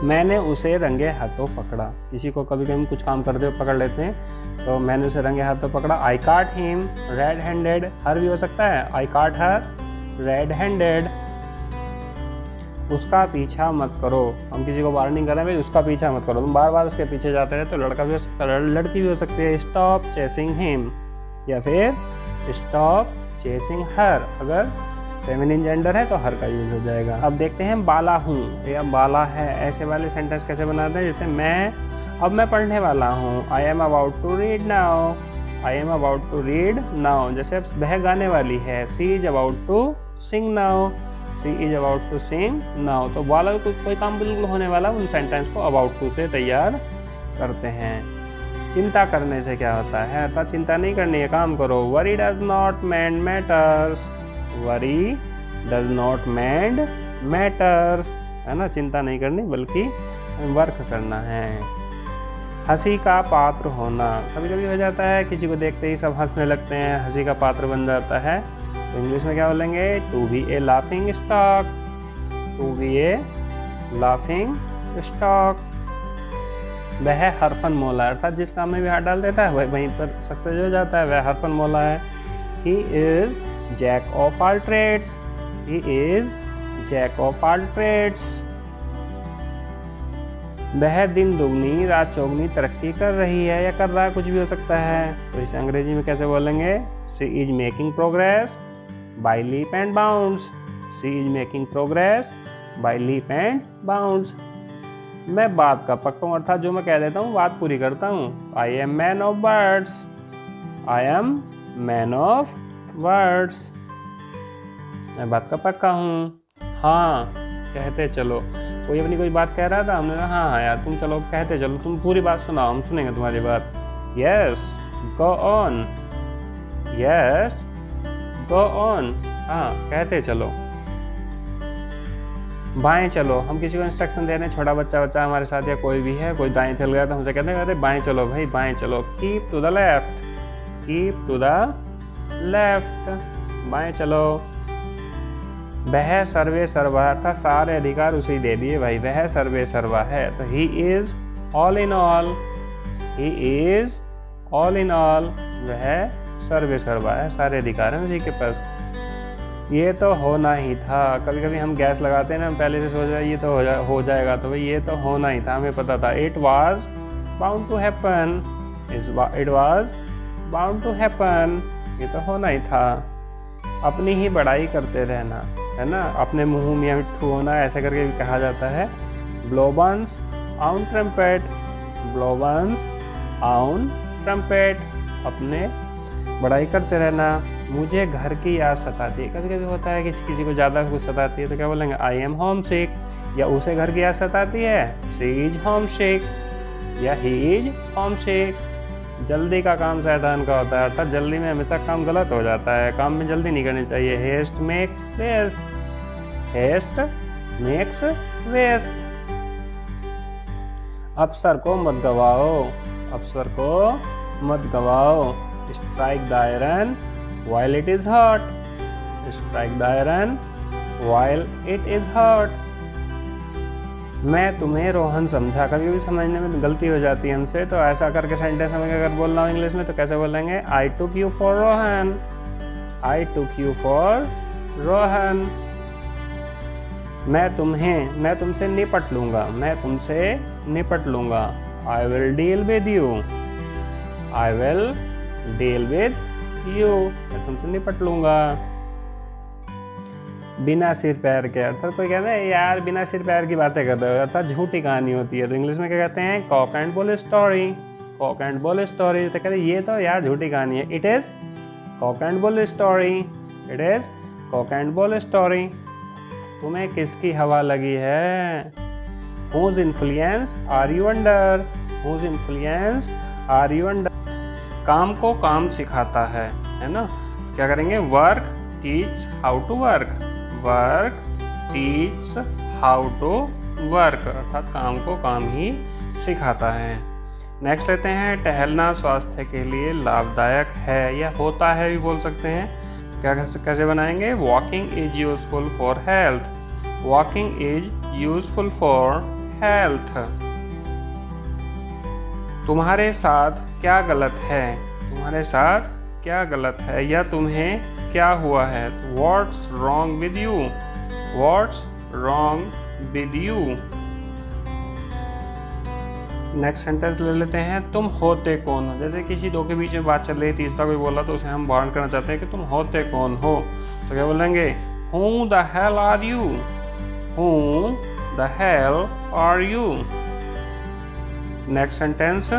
मैंने उसे रंगे हाथों पकड़ा। किसी को कभी कभी कुछ काम करते हुए पकड़ लेते हैं, तो मैंने उसे रंगे हाथों पकड़ा। आई काट हिम रेड हैंडेड। हर भी हो सकता है, आई काट हर रेड हैंडेड। उसका पीछा मत करो। हम किसी को वार्निंग कर रहे हैं, भाई उसका पीछा मत करो। तुम बार बार उसके पीछे जाते रहे तो लड़का भी हो सकता है, लड़की भी हो सकती है। स्टॉप चेसिंग हिम, या फिर स्टॉप चेसिंग हर। अगर फेमिनिन जेंडर है तो हर का यूज हो जाएगा। अब देखते हैं बाला हूँ या बाला है, ऐसे वाले सेंटेंस कैसे बनाते हैं। जैसे मैं पढ़ने वाला हूँ। I am about to read now. I am about to read now. जैसे वह गाने वाली है। She is about to sing now. She is about to sing now. तो वाला कोई काम बिल्कुल होने वाला, उन सेंटेंस को अबाउट टू से तैयार करते हैं। चिंता करने से क्या होता है? अर्थात चिंता नहीं करनी है, काम करो। Worry does not mend matters. Worry does not mend matters, है ना, चिंता नहीं करनी बल्कि वर्क करना है। हंसी का पात्र होना, कभी कभी हो जाता है किसी को देखते ही सब हंसने लगते हैं, हंसी का पात्र बन जाता है। तो इंग्लिश में क्या बोलेंगे? To be a laughing stock. To be a laughing stock. वह हरफन मौला, अर्थात जिस काम में भी हाथ डाल देता है वह वहीं पर सक्सेस हो जाता है, वह हरफन मौला है। He is jack of all trades. He is jack of all trades. वह दिन दुगनी रात चौगनी तरक्की कर रही है या कर रहा है, कुछ भी हो सकता है। तो इसे अंग्रेजी में कैसे बोलेंगे? She is making progress by leap and bounds. She is making progress by leap and bounds. मैं बात का पक्का हूँ, अर्थात जो मैं कह देता हूँ बात पूरी करता हूँ। I M man of words. I am man of words. मैं बात का पक्का हूँ। हाँ कहते चलो। कोई अपनी कोई बात कह रहा था, हमने कहा हाँ यार तुम चलो कहते चलो, तुम पूरी बात सुनाओ, हम सुनेंगे तुम्हारी बात। Yes go on. Yes go on. हाँ कहते चलो। बाएं चलो, हम किसी को इंस्ट्रक्शन दे रहे हैं, छोटा बच्चा हमारे साथ या कोई भी है, कोई दाएं चल गया तो हमसे कहते हैं अरे बाएं चलो भाई, बाएं चलो। Keep to the left. Keep to the left. बाएं चलो। वह सर्वे सर्वा, अर्थात सारे अधिकार उसे ही दे दिए भाई, वह सर्वे सर्वा है। तो he is all in all. He is all in all. वह सर्वे सर्वा है, सारे अधिकार हैं उसी के पास। ये तो होना ही था। कभी कभी हम गैस लगाते हैं ना, पहले से सोच रहे ये तो हो जाएगा, तो भाई ये तो होना ही था, हमें पता था। It was bound to happen, it was bound to happen, ये तो होना ही था। अपनी ही बड़ाई करते रहना, है ना, अपने मुंह में मिट्ठू होना, ऐसा करके भी कहा जाता है। ब्लोबन्स आउन ट्रम्पेट, ब्लोबन्स आउन ट्रम्पेट, अपने बड़ाई करते रहना। मुझे घर की याद सताती है, कभी कभी होता है किसी को ज़्यादा कुछ सताती है तो क्या बोलेंगे, आई एम होम सिक, या उसे घर की याद सताती है, शी इज होम सिक, या ही इज होम सिक। जल्दी का काम शैतान का होता है, अर्थात जल्दी में हमेशा काम गलत हो जाता है, काम में जल्दी नहीं करनी चाहिए। Haste makes waste, haste makes waste. अवसर को मत गवाओ, अवसर को मत गवाओ। Strike the iron while it is hot, strike the iron while it is hot। मैं तुम्हें रोहन समझा, कभी भी समझने में गलती हो जाती है हमसे, तो ऐसा करके सेंटेंस हमें अगर बोलना हो इंग्लिश में तो कैसे बोलेंगे, I took you for Rohan, I took you for Rohan. मैं तुमसे निपट लूंगा, मैं तुमसे निपट लूंगा। I will deal with you, I will deal with you, मैं तुमसे निपट लूंगा। बिना सिर पैर के, अर्थात कोई कहता है यार बिना सिर पैर की बातें कर रहे हो, अर्थात झूठी कहानी होती है, तो इंग्लिश में क्या कहते हैं, cock and bull story, cock and bull story. तो कहते हैं ये तो यार झूठी कहानी है, it is cock and bull story, it is cock and bull story. तुम्हें किसकी हवा लगी है, whose influence are you under, whose influence are you under. काम को काम सिखाता है ना, क्या करेंगे, work teach how to work, work teach how to work, अर्थात काम को काम ही सिखाता है। नेक्स्ट लेते हैं, टहलना स्वास्थ्य के लिए लाभदायक है या होता है भी बोल सकते हैं। क्या कैसे बनाएंगे, walking is useful for health, walking is useful for health. तुम्हारे साथ क्या गलत है, तुम्हारे साथ क्या गलत है या तुम्हें क्या हुआ है, what's wrong with you, what's wrong with you. Next sentence ले लेते हैं, तुम होते कौन हो। जैसे किसी दो के बीच में बात चल रही है, तीसरा कोई बोला तो उसे हम वार्न करना चाहते हैं कि तुम होते कौन हो, तो क्या बोलेंगे, who the hell are you, who the hell are you. Next sentence,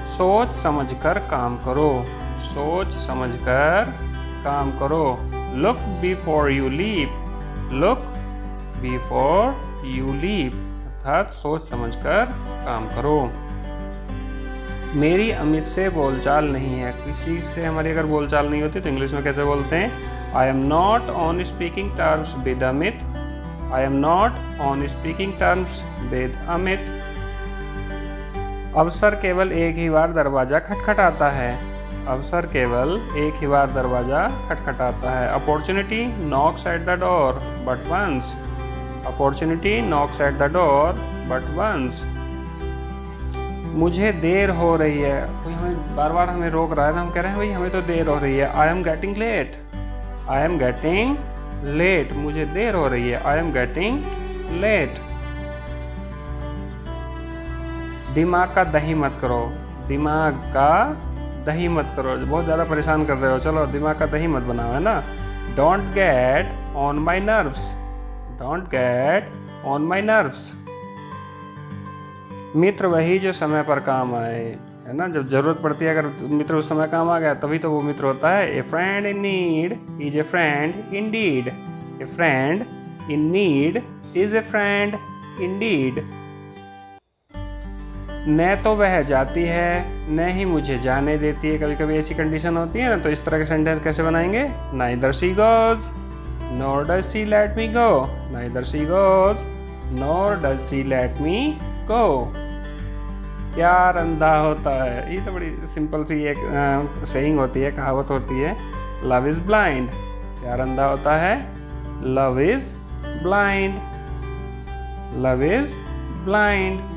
सोच समझकर काम करो, सोच समझकर काम करो। Look before you leap, look before you leap, अर्थात सोच समझकर काम करो। मेरी अमित से बोलचाल नहीं है, किसी से हमारी अगर बोलचाल नहीं होती तो इंग्लिश में कैसे बोलते हैं, I am not on speaking terms with Amit, I am not on speaking terms with Amit. अवसर केवल एक ही बार दरवाजा खटखटाता है, अवसर केवल एक ही बार दरवाजा खटखटाता है। Opportunity knocks at the door but once, opportunity knocks at the door but once. मुझे देर हो रही है, कोई हमें बार बार हमें रोक रहा है तो हम कह रहे हैं भाई हमें तो देर हो रही है, I am getting late, I am getting late, मुझे देर हो रही है, आई एम गेटिंग लेट। दिमाग का दही मत करो, दिमाग का दही मत करो, बहुत ज़्यादा परेशान कर रहे हो, चलो दिमाग का दही मत बनाओ, है ना। Don't get on my nerves, don't get on my nerves. मित्र वही जो समय पर काम आए, है ना, जब जरूरत पड़ती है अगर मित्र उस समय काम आ गया तभी तो वो मित्र होता है। ए friend in need is a friend Indeed, A friend in need is a friend Indeed. न तो वह जाती है न ही मुझे जाने देती है, कभी कभी ऐसी कंडीशन होती है ना, तो इस तरह के सेंटेंस कैसे बनाएंगे, neither she goes nor does she let me go, neither she goes nor does she let me go. प्यार अंधा होता है, ये तो बड़ी सिंपल सी एक सेइंग होती है, कहावत होती है, लव इज ब्लाइंड, प्यार अंधा होता है, love is blind, love is blind.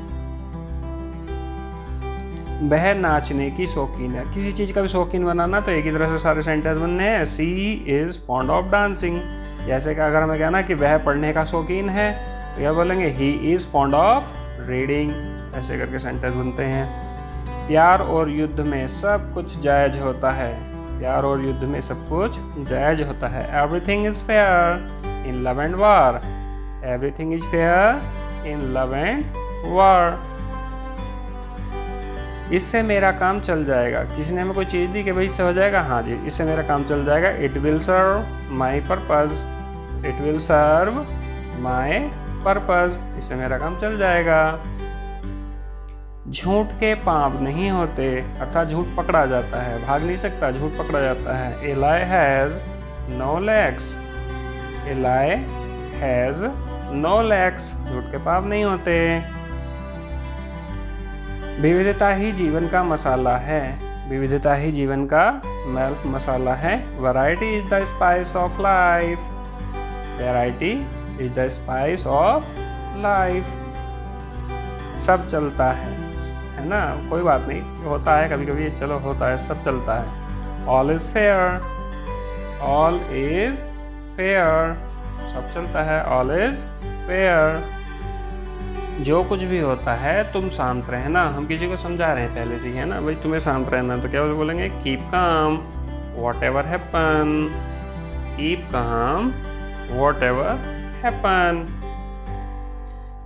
वह नाचने की शौकीन है। किसी चीज़ का भी शौकीन बनाना तो एक ही तरह से सारे सेंटेंस बनने हैं। सी इज़ फॉन्ड ऑफ डांसिंग। जैसे कि अगर हमें कहना कि वह पढ़ने का शौकीन है तो क्या बोलेंगे, he is fond of reading. ऐसे करके सेंटेंस बनते हैं। प्यार और युद्ध में सब कुछ जायज़ होता है। प्यार और युद्ध में सब कुछ जायज़ होता है। Everything is fair in love and war. Everything is fair in love and war. इससे मेरा काम चल जाएगा। किसी ने हमें कोई चीज़ दी कि भाई इससे हो जाएगा, हाँ जी इससे मेरा काम चल जाएगा। It will serve my purpose. It will serve my purpose. इससे मेरा काम चल जाएगा। झूठ के पाँव नहीं होते, अर्थात झूठ पकड़ा जाता है, भाग नहीं सकता, झूठ पकड़ा जाता है। A lie has no legs. A lie has no legs. झूठ के पाँव नहीं होते। विविधता ही जीवन का मसाला है। विविधता ही जीवन का मसाला है। Variety is the spice of life. Variety is the spice of life. सब चलता है ना, कोई बात नहीं, होता है कभी कभी, चलो होता है, सब चलता है। All is fair. All is fair. सब चलता है। All is fair. जो कुछ भी होता है तुम शांत रहना। हम किसी को समझा रहे हैं पहले से ही, है ना, भाई तुम्हें शांत रहना, तो क्या बोलेंगे, keep calm what ever happen. Keep calm what ever happen.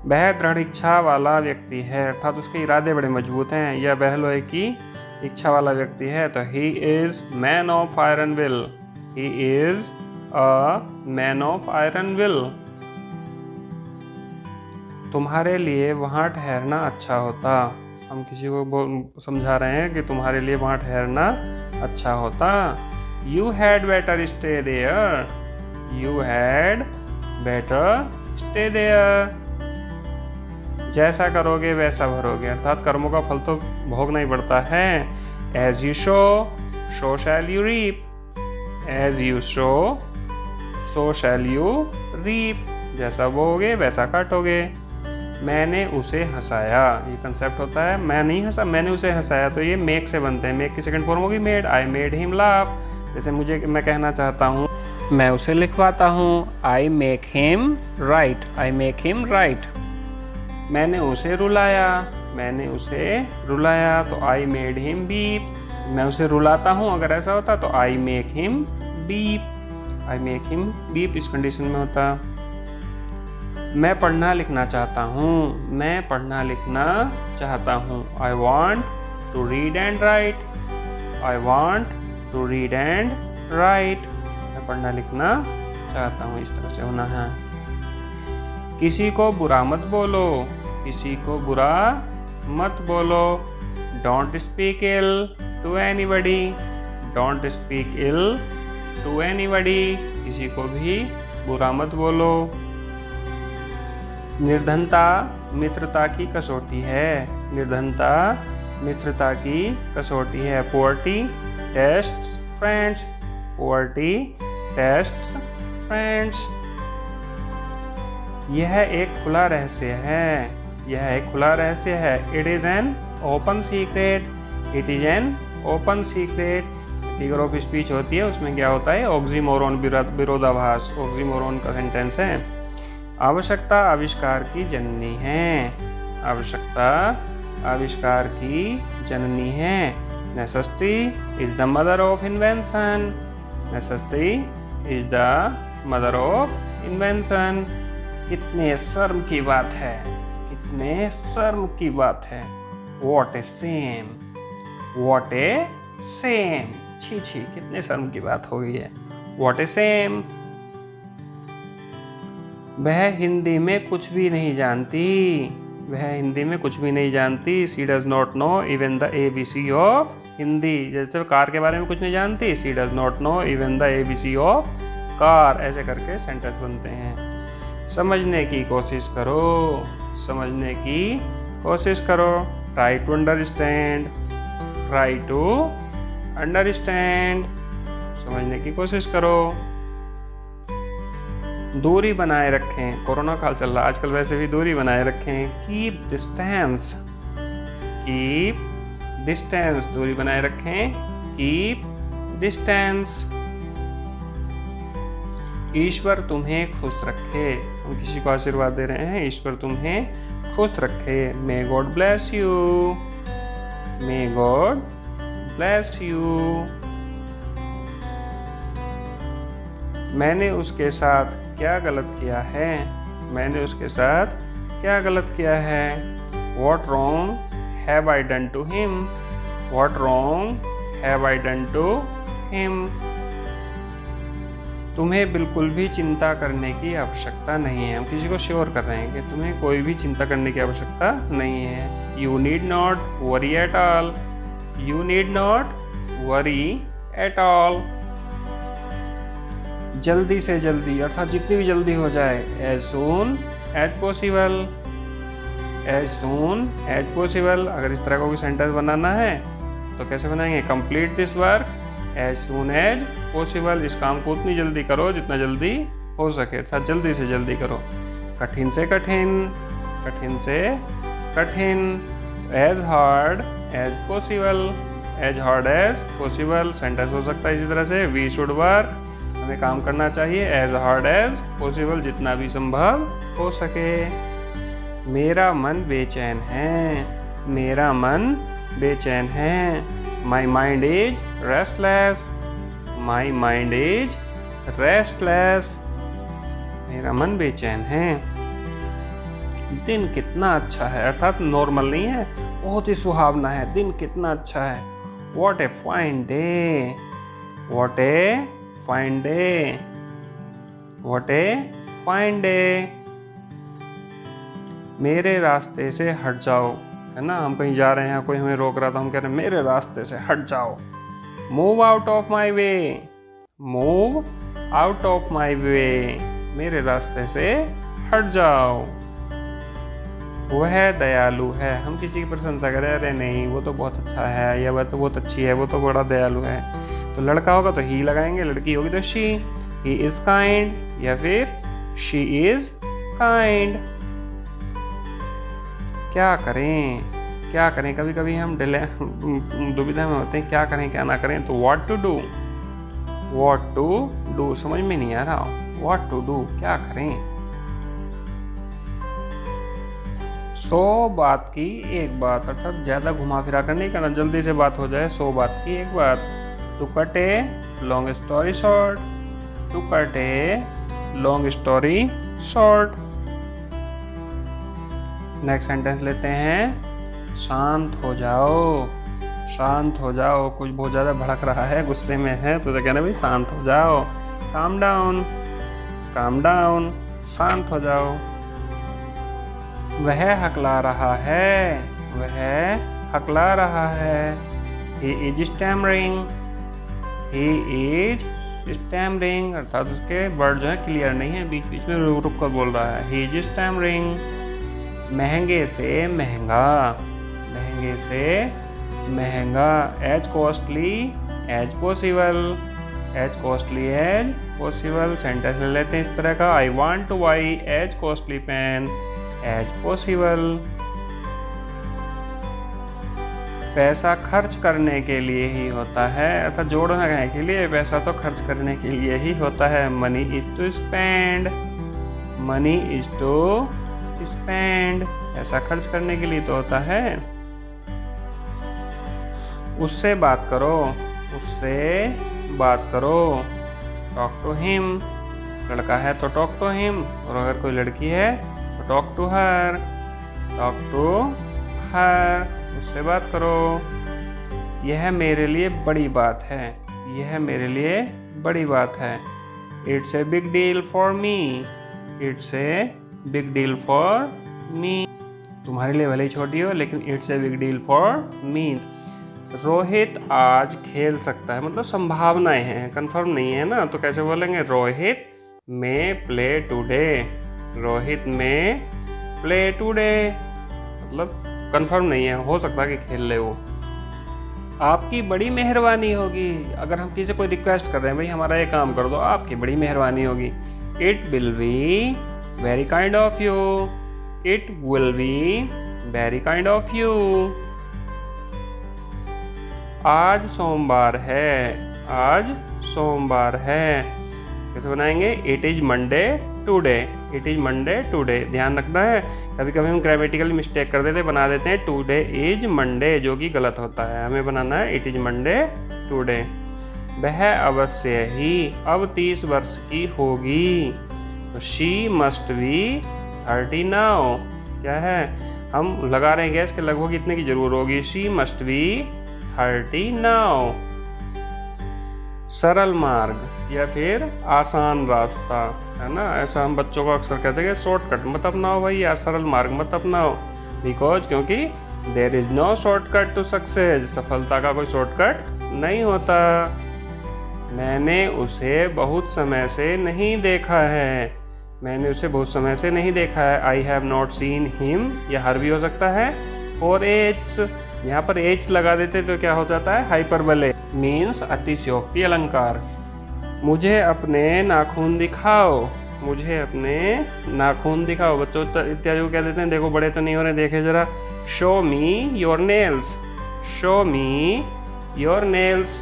वह दृढ़ इच्छा वाला व्यक्ति है, अर्थात उसके इरादे बड़े मजबूत हैं। या वह लोहे की इच्छा वाला व्यक्ति है, तो he is man of iron will. He is a man of iron will. तुम्हारे लिए वहाँ ठहरना अच्छा होता। हम किसी को समझा रहे हैं कि तुम्हारे लिए वहाँ ठहरना अच्छा होता। You had better stay there. You had better stay there. जैसा करोगे वैसा भरोगे, अर्थात कर्मों का फल तो भोगना ही पड़ता है। As you sow shall you reap. As you sow shall you reap. जैसा बोओगे वैसा काटोगे। मैंने उसे हंसाया, ये कंसेप्ट होता है। मैं नहीं हंसा, मैंने उसे हंसाया, तो ये मेक से बनते हैं। मेक की सेकंड फॉर्म होगी made. I made him laugh. जैसे मैं कहना चाहता हूँ मैं उसे लिखवाता हूँ, I make him right. I make him right. मैंने उसे रुलाया। मैंने उसे रुलाया, तो आई मेड हिम बीप। मैं उसे रुलाता हूँ, अगर ऐसा होता तो I make him beep. I make him beep इस कंडीशन में होता। मैं पढ़ना लिखना चाहता हूँ। मैं पढ़ना लिखना चाहता हूँ। I want to read and write. I want to read and write. मैं पढ़ना लिखना चाहता हूँ, इस तरह से होना है। किसी को बुरा मत बोलो। किसी को बुरा मत बोलो। Don't speak ill to anybody. Don't speak ill to anybody. किसी को भी बुरा मत बोलो। निर्धनता मित्रता की कसौटी है। निर्धनता मित्रता की कसौटी है। Poverty tests friends. Poverty tests friends. यह एक खुला रहस्य है। यह एक खुला रहस्य है। It is an open secret. It is an open secret. Figure of speech होती है, उसमें क्या होता है, ऑक्सीमोरॉन, विरोधाभास, ऑक्सीमोरॉन का सेंटेंस है। आवश्यकता आविष्कार की जननी है। आवश्यकता आविष्कार की जननी है। Necessity is the mother of invention. Necessity is the mother of invention. कितने शर्म की बात है। कितने शर्म की बात है। What A same. What A same. छी छी, कितने शर्म की बात हो गई है। What A same. वह हिंदी में कुछ भी नहीं जानती। वह हिंदी में कुछ भी नहीं जानती। She does not know even the ABC of Hindi. जैसे कार के बारे में कुछ नहीं जानती, she does not know even the ABC of car. ऐसे करके सेंटेंस बनते हैं। समझने की कोशिश करो। समझने की कोशिश करो। Try to understand. Try to understand. समझने की कोशिश करो। दूरी बनाए रखें। कोरोना काल चल रहा है आजकल, वैसे भी दूरी बनाए रखें। Keep distance. कीप डिस्टेंस, दूरी बनाए रखें, कीप डिस्टेंस। ईश्वर तुम्हें खुश रखे, हम किसी को आशीर्वाद दे रहे हैं, ईश्वर तुम्हें खुश रखे। मे God bless you, may God bless you. मैंने उसके साथ क्या गलत किया है, मैंने उसके साथ क्या गलत किया है। What wrong have I done to him? What wrong have I done to him? तुम्हें बिल्कुल भी चिंता करने की आवश्यकता नहीं है, हम किसी को श्योर कर रहे हैं कि तुम्हें कोई भी चिंता करने की आवश्यकता नहीं है। You need not worry at all. You need not worry at all. जल्दी से जल्दी अर्थात जितनी भी जल्दी हो जाए, as soon as possible, as soon as possible। अगर इस तरह का कोई सेंटेंस बनाना है तो कैसे बनाएंगे, complete this work as soon as possible। इस काम को उतनी जल्दी करो जितना जल्दी हो सके, अर्थात जल्दी से जल्दी करो। कठिन से कठिन, कठिन से कठिन। as hard as possible, as hard as possible sentence हो सकता है इसी तरह से। we should work, हमें काम करना चाहिए as hard as possible, जितना भी संभव हो सके। मेरा मन बेचैन है, मेरा मन बेचैन है। My mind is restless, my mind is restless। मेरा मन बेचैन है। दिन कितना अच्छा है, अर्थात नॉर्मल नहीं है, बहुत ही सुहावना है। दिन कितना अच्छा है। What a fine day, what a fine day, what a fine day। मेरे रास्ते से हट जाओ, है ना, हम कहीं जा रहे हैं, कोई हमें रोक रहा था, हम कह रहे हैं मेरे रास्ते से हट जाओ। Move out of my way, move out of my way, मेरे रास्ते से हट जाओ। वह दयालु है, हम किसी की प्रशंसा करें, अरे नहीं वो तो बहुत अच्छा है, या वह तो बहुत अच्छी है, वो तो बड़ा दयालु है। तो लड़का होगा तो ही लगाएंगे, लड़की होगी तो शी। ही इज काइंड या फिर शी इज काइंड। क्या करें, क्या करें, कभी कभी हम दुविधा में होते हैं, क्या करें क्या ना करें। तो what to do, what to do समझ में नहीं आ रहा, व्हाट टू डू क्या करें। 100 बात की एक बात, अर्थात ज्यादा घुमा फिरा कर नहीं करना, जल्दी से बात हो जाए। 100 बात की एक बात। To cut a long story short, to cut a long story short. Next sentence लेते हैं। शांत हो जाओ, शांत हो जाओ। कुछ बहुत ज़्यादा भड़क रहा है, गुस्से में है, तो कहना भाई शांत हो जाओ। काम डाउन, काम डाउन, शांत हो जाओ। वह हकला रहा है, वह हकला रहा है। He is stammering, he is stammering, अर्थात उसके वर्ड जो है क्लियर नहीं है, बीच बीच में रुक कर बोल रहा है। He is stammering। महंगे से महंगा, महंगे से महंगा। As costly as possible, as costly as possible sentence ले लेते हैं इस तरह का। I want to buy as costly pen as possible. पैसा खर्च करने के लिए ही होता है, अर्थात जोड़ना है के लिए, पैसा तो खर्च करने के लिए ही होता है। Money is to spend, money is to spend, पैसा खर्च करने के लिए तो होता है। उससे बात करो, उससे बात करो। टॉक टू हिम, लड़का है तो टॉक टू हिम, और अगर कोई लड़की है तो talk to her, talk to her, उससे बात करो। यह मेरे लिए बड़ी बात है, यह मेरे लिए बड़ी बात है। It's a big deal for me, it's a big deal for me. तुम्हारे लिए भले ही छोटी हो लेकिन it's a big deal for me. Rohit आज खेल सकता है, मतलब संभावनाएं हैं, कंफर्म नहीं है ना, तो कैसे बोलेंगे। रोहित में प्ले टुडे, रोहित में प्ले टुडे, मतलब कंफर्म नहीं है, हो सकता है कि खेल ले वो। आपकी बड़ी मेहरबानी होगी, अगर हम किसी को रिक्वेस्ट कर रहे हैं भाई हमारा ये काम कर दो, आपकी बड़ी मेहरबानी होगी। It will be very kind of you, it will be very kind of you. आज सोमवार है, आज सोमवार है। कैसे बनाएंगे? It is Monday today, it is Monday today. ध्यान रखना है, कभी कभी हम ग्रामेटिकल मिस्टेक कर देते, बना देते हैं टुडे इज मंडे, जो कि गलत होता है। हमें बनाना है इट इज मंडे टुडे। वह अवश्य ही अब 30 वर्ष की होगी। तो शी मस्ट बी 30 नाउ। क्या है? हम लगा रहे हैं गैस के लगभग इतने की जरूर होगी। She must be 30 now. सरल मार्ग या फिर आसान रास्ता, है ना, ऐसा हम बच्चों को अक्सर कहते हैं कि शॉर्टकट मत अपनाओ भाई, या सरल मार्ग मत अपनाओ। बिकॉज क्योंकि there is no shortcut to success, सफलता का कोई शॉर्टकट नहीं होता। मैंने उसे बहुत समय से नहीं देखा है, मैंने उसे बहुत समय से नहीं देखा है। I have not seen him, यह हर भी हो सकता है। 4 H's, यहाँ पर H लगा देते तो क्या हो जाता है? हाइपरबले, मीन्स अतिशयोक्ति अलंकार। मुझे अपने नाखून दिखाओ, मुझे अपने नाखून दिखाओ। बच्चों इत्यादि को क्या देते हैं? देखो बड़े तो नहीं हो रहे, देखे जरा। Show me your nails, show me your nails.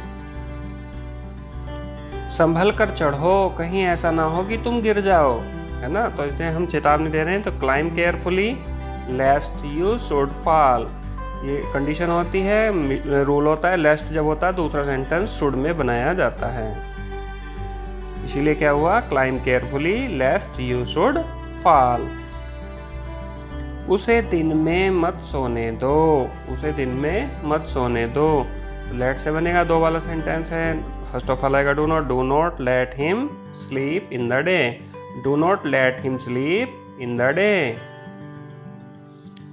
संभल कर चढ़ो, कहीं ऐसा ना हो कि तुम गिर जाओ, है ना। तो इसे हम चेतावनी दे रहे हैं। तो climb carefully लेस्ट you should fall, ये कंडीशन होती है, रूल होता है। लेस्ट जब होता है दूसरा सेंटेंस शुड में बनाया जाता है, इसीलिए क्या हुआ? Climb carefully लेस्ट you should fall. उसे दिन में मत सोने दो, उसे दिन में मत सोने दो। तो लेट से बनेगा 2 वाला सेंटेंस है। फर्स्ट ऑफ ऑल आएगा do not let him sleep in the day, do not let him sleep in the day.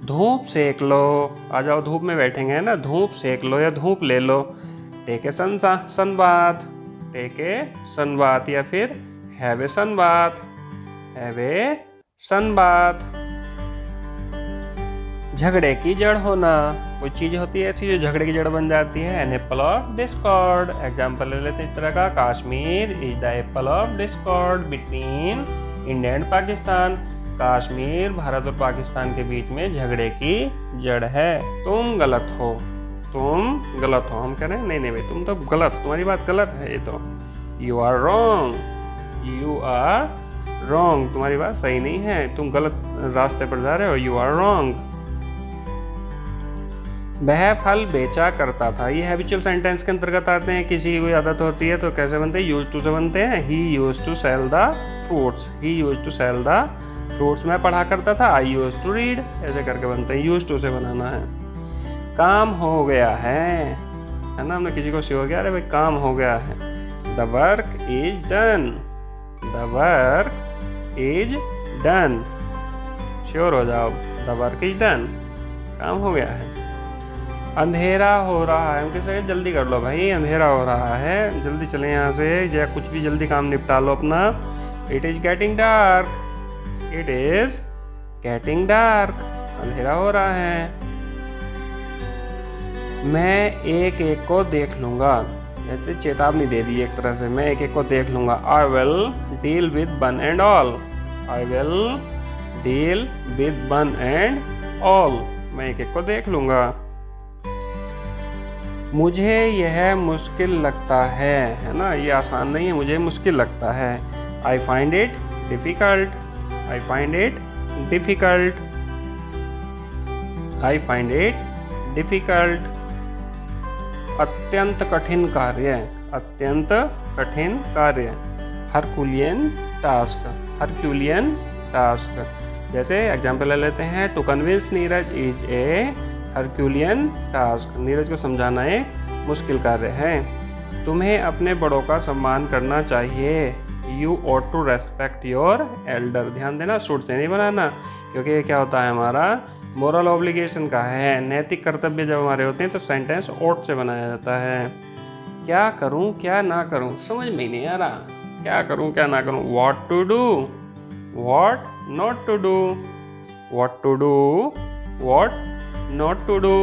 धूप सेक लो, आ जाओ धूप में बैठेंगे, है ना, धूप सेक लो या धूप ले लो। Take a sun bath, take a sun bath, या फिर have a sun bath, have a sun bath. झगड़े की जड़ होना, कोई चीज होती है ऐसी जो झगड़े की जड़ बन जाती है। An apple of discord, example ले लेते हैं इस तरह का। Kashmir is the apple of discord between India and Pakistan. Kashmir Bharat और पाकिस्तान के बीच में झगड़े की जड़ है। तुम गलत हो, तुम गलत हो। हम कह रहे हैं नहीं नहीं भाई तुम तो गलत, तुम्हारी बात गलत है ये तो। You are wrong, you are wrong, तुम्हारी बात सही नहीं है, तुम गलत रास्ते पर जा रहे हो। You are wrong. वह फल बेचा करता था, ये हैबिचुअल सेंटेंस के अंतर्गत आते हैं। किसी की कोई आदत होती है तो कैसे बनते हैं? यूज टू से बनते हैं। He use to sell the fruits, he use to sell the fruits. मैं पढ़ा करता था, आई यूज टू रीड, ऐसे करके बनते हैं। यूज टू से बनाना है। काम हो गया है ना, हमने किसी को श्योर किया, अरे भाई काम हो गया है। The work is done, the work is done, sure हो जाओ, द वर्क इज डन, काम हो गया है। अंधेरा हो रहा है, हम कैसे जल्दी कर लो भाई, अंधेरा हो रहा है, जल्दी चले यहाँ से, या कुछ भी जल्दी काम निपटा लो अपना। It is getting dark, it is getting dark, अंधेरा हो रहा है। मैं एक एक को देख लूंगा, जैसे चेतावनी दे दी एक तरह से, मैं एक एक को देख लूंगा। I will deal with one and all, I will deal with one and all, मैं एक एक को देख लूंगा। मुझे यह मुश्किल लगता है ना, ये आसान नहीं है, मुझे मुश्किल लगता है। I find it difficult, I find it difficult, I find it difficult. अत्यंत कठिन कार्य, अत्यंत कठिन कार्य। Herculean task, herculean task. जैसे एग्जाम्पल ले लेते हैं, to convince Neeraj is a herculean task, Neeraj को समझाना एक मुश्किल कार्य है। तुम्हें अपने बड़ों का सम्मान करना चाहिए। You ought to respect your elder, ध्यान देना शुड से नहीं बनाना, क्योंकि ये क्या होता है हमारा मोरल ऑब्लिगेशन का है। नैतिक कर्तव्य जब हमारे होते हैं तो सेंटेंस ऑट से बनाया जाता है। क्या करूं क्या ना करूं, समझ में नहीं आ रहा, क्या करूं क्या ना करूं। What to do, what not to do, what to do, what not to do.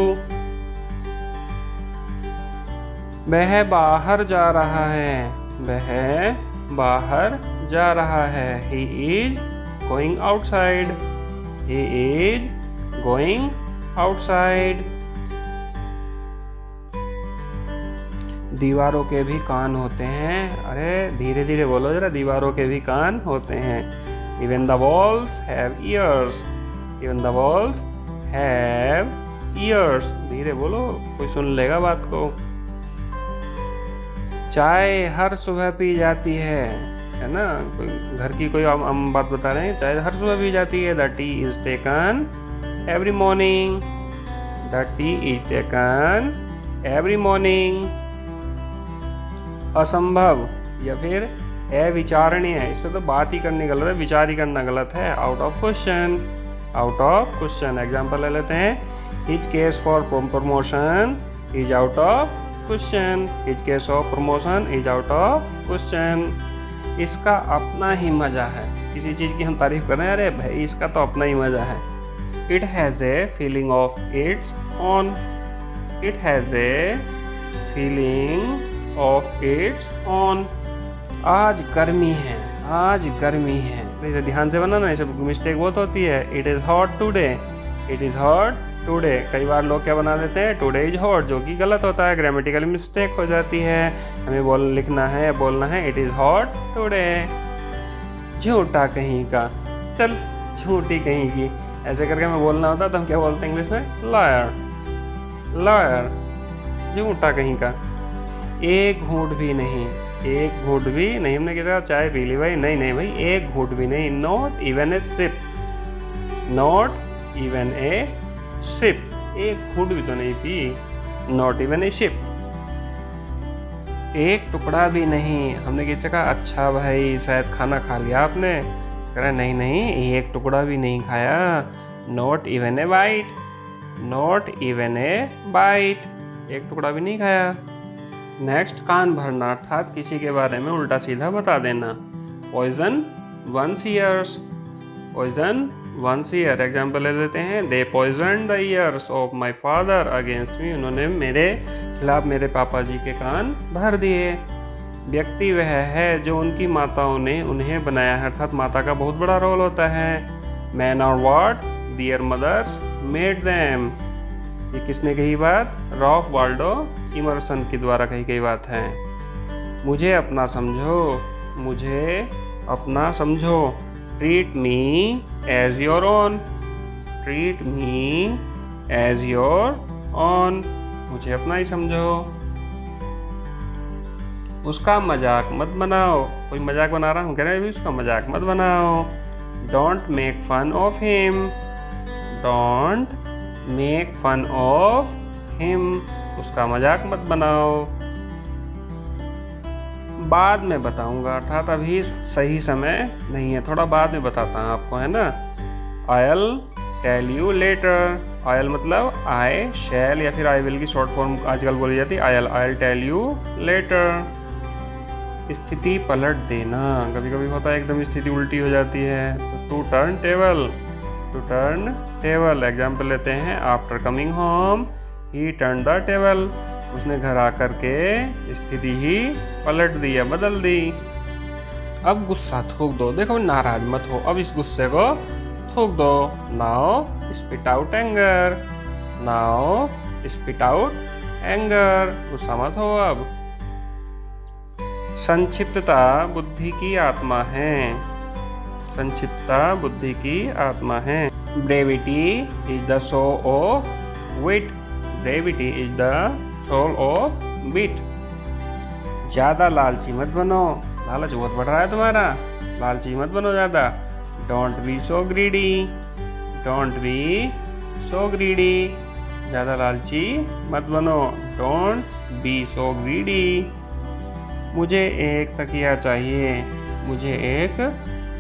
वह बाहर जा रहा है, वह बाहर जा रहा है। He is going outside, he is going outside. दीवारों के भी कान होते हैं। अरे धीरे धीरे बोलो जरा, दीवारों के भी कान होते हैं। Even the walls have years, even the walls have years. धीरे बोलो, कोई सुन लेगा बात को। चाय हर सुबह पी जाती है ना, कोई घर की कोई हम बात बता रहे हैं, चाय हर सुबह पी जाती है। The T is taken every morning, the T is taken every morning. असंभव या फिर अविचारणीय है, इससे तो बात ही करनी गलत है, विचार ही करना गलत है। Out of question, out of question. Example ले लेते हैं। His case for promotion is out of question. His case of promotion is out of question. इसका अपना ही मजा है। किसी चीज़ की हम तारीफ कर रहे हैं, अरे भाई इसका तो अपना ही मजा है। It has a feeling of its own. It has a feeling of its own. आज गर्मी है, आज गर्मी है। इसे ध्यान से बनाना, इसे मिस्टेक बहुत होती है। It is hot today. It is hot today. कई बार लोग क्या बना देते हैं, टुडे इज हॉट, जो कि गलत होता है, ग्रामेटिकल मिस्टेक हो जाती है। हमें लिखना है, बोलना है इट इज़ हॉट टुडे। झूठा कहीं का, चल झूठी कहीं की, ऐसे करके हमें बोलना होता है तो हम क्या बोलते हैं इंग्लिश में, लायर, लायर, झूठा कहीं का। एक घूंट भी नहीं, एक घूंट भी नहीं। हमने क्या चाय पी ली भाई, नहीं नहीं भाई, एक घूंट भी नहीं। Not even a sip, not even a ship, एक घूंट भी तो नहीं पी। Not even a ship. एक टुकड़ा भी नहीं। हमने किसी कहा अच्छा भाई शायद खाना खा लिया आपने, कह रहा नहीं नहीं एक टुकड़ा भी नहीं खाया। Not even A bite, not even A bite, एक टुकड़ा भी नहीं खाया। नेक्स्ट, कान भरना, अर्थात किसी के बारे में उल्टा सीधा बता देना। Poison one's ears, poison one's ear. Example ले लेते हैं। They poison the ears of my father against me. उन्होंने मेरे खिलाफ मेरे पापा जी के कान भर दिए। व्यक्ति वह है जो उनकी माताओं ने उन्हें बनाया है, अर्थात माता का बहुत बड़ा रोल होता है। Men are what their mothers made them. ये किसने कही बात, रॉल्फ वाल्डो इमर्सन के द्वारा कही गई बात है। मुझे अपना समझो, मुझे अपना समझो। Treat me as your own, treat me as your own, मुझे अपना ही समझो। उसका मजाक मत बनाओ। कोई मजाक बना रहा हूँ, कह रहे हैं उसका मजाक मत बनाओ। Don't make fun of him, don't make fun of him, उसका मजाक मत बनाओ। बाद में बताऊंगा, अर्थात अभी सही समय नहीं है, थोड़ा बाद में बताता हूँ आपको, है ना। I'll tell you later। I'll मतलब I shall या फिर I will की शॉर्ट फॉर्म आजकल बोली जाती है I'll tell you later। स्थिति पलट देना, कभी कभी होता है एकदम स्थिति उल्टी हो जाती है, तो to turn table, to turn table। Example लेते हैं। After coming home he turned the table। उसने घर आकर के स्थिति ही पलट दी या बदल दी। अब गुस्सा थूक दो, देखो नाराज मत हो, अब इस गुस्से को थूक दो। Now spit out anger, now spit out anger, गुस्सा मत हो अब। संक्षिप्तता बुद्धि की आत्मा है, संक्षिप्तता बुद्धि की आत्मा है। Brevity is the soul of wit, brevity is the soul of wit. ज्यादा लालची मत बनो, लालच बहुत बढ़ रहा है तुम्हारा, लालची मत बनो ज्यादा। Don't be so greedy, don't be so greedy, ज्यादा लालची मत बनो। Don't be so greedy. मुझे एक तकिया चाहिए, मुझे एक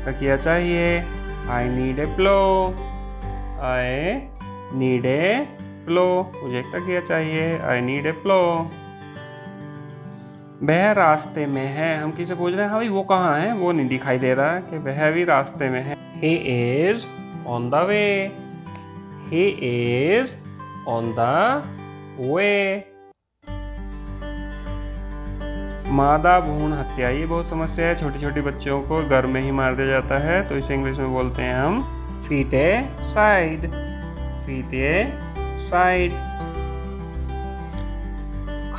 तकिया चाहिए। I need a plough, I need a प्लो, मुझे एक तकिया चाहिए। आई नीड ए प्लो। वह रास्ते में है। हम किसे पूछ रहे हैं, हाँ भाई वो कहाँ है, वो नहीं दिखाई दे रहा कि वह भी रास्ते में है। He is on the way, he is on the way। मादा भ्रूण हत्या, ये बहुत समस्या है, छोटी छोटी बच्चों को घर में ही मार दिया जाता है, तो इसे इंग्लिश में बोलते हैं हम फीटेसाइड, फीटेसाइड।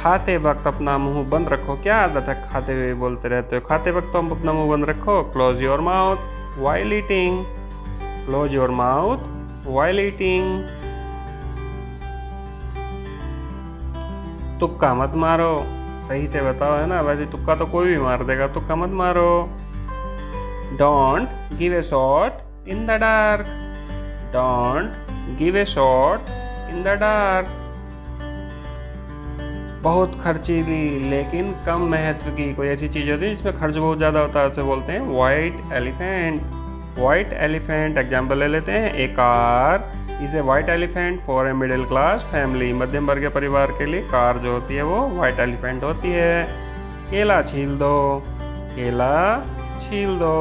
खाते वक्त अपना मुंह बंद रखो। क्या आदत है खाते हुए बोलते रहते हो? खाते वक्त तो अपना मुंह बंद रखो। Close your mouth while eating. Close your mouth while eating. तुक्का मत मारो। सही से बताओ, है ना? वैसे तुक्का तो कोई भी मार देगा, तुक्का मत मारो। Don't give a shot in the dark. Don't give a shot in the dark. बहुत खर्चीली लेकिन कम महत्व की कोई ऐसी चीज़ होती है जिसमें खर्च बहुत ज़्यादा होता है, उसे बोलते हैं white elephant. White elephant example ले लेते हैं। A car is a white elephant for a middle class family. मध्यम वर्ग के परिवार के लिए कार जो होती है वो वाइट एलिफेंट होती है। केला छील दो। केला छील दो।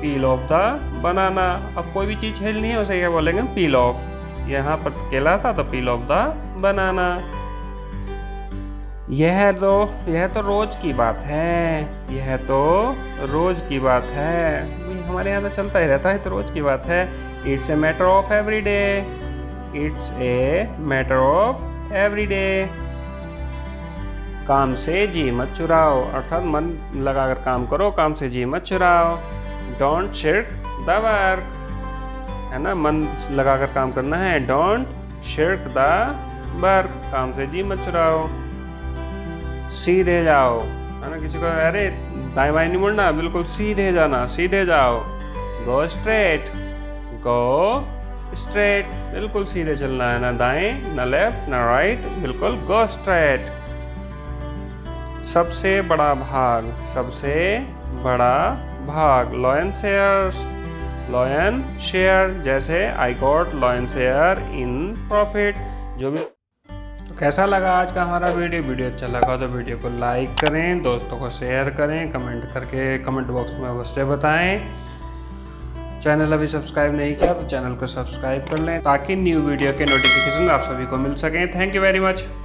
पील ऑफ द बनाना। अब कोई भी चीज़ छीलनी है उसे क्या बोलेंगे? पील ऑफ। यहाँ पर केला था तो पील ऑफ द बनाना। यह तो रोज की बात है। यह तो रोज की बात है। हमारे यहाँ तो चलता ही रहता है, तो रोज की बात है। It's a matter of every day. It's a matter of every day. काम से जी मत चुराओ, अर्थात मन लगाकर काम करो, काम से जी मत चुराओ। डोंट शिर्क द वर्क, है ना? मन लगाकर काम करना है। डोंट शिर्क द वर्क, काम से जी मत चुराओ। सीधे जाओ, है ना? किसी को अरे दाएं बाएं नहीं मुड़ना, बिल्कुल सीधे जाना, सीधे जाओ। Go straight. गो स्ट्रेट, बिल्कुल सीधे चलना है, ना दाएं ना लेफ्ट ना राइट, बिल्कुल गो स्ट्रेट। सबसे बड़ा भाग। सबसे बड़ा भाग। Lion shares. लॉयन शेयर, जैसे I got lion share in profit. जो भी। तो कैसा लगा आज का हमारा वीडियो अच्छा लगा तो वीडियो को लाइक करें, दोस्तों को शेयर करें, कमेंट करके कमेंट बॉक्स में अवश्य बताएं। चैनल अभी सब्सक्राइब नहीं किया तो चैनल को सब्सक्राइब कर लें ताकि न्यू वीडियो के नोटिफिकेशन आप सभी को मिल सकें। Thank you very much.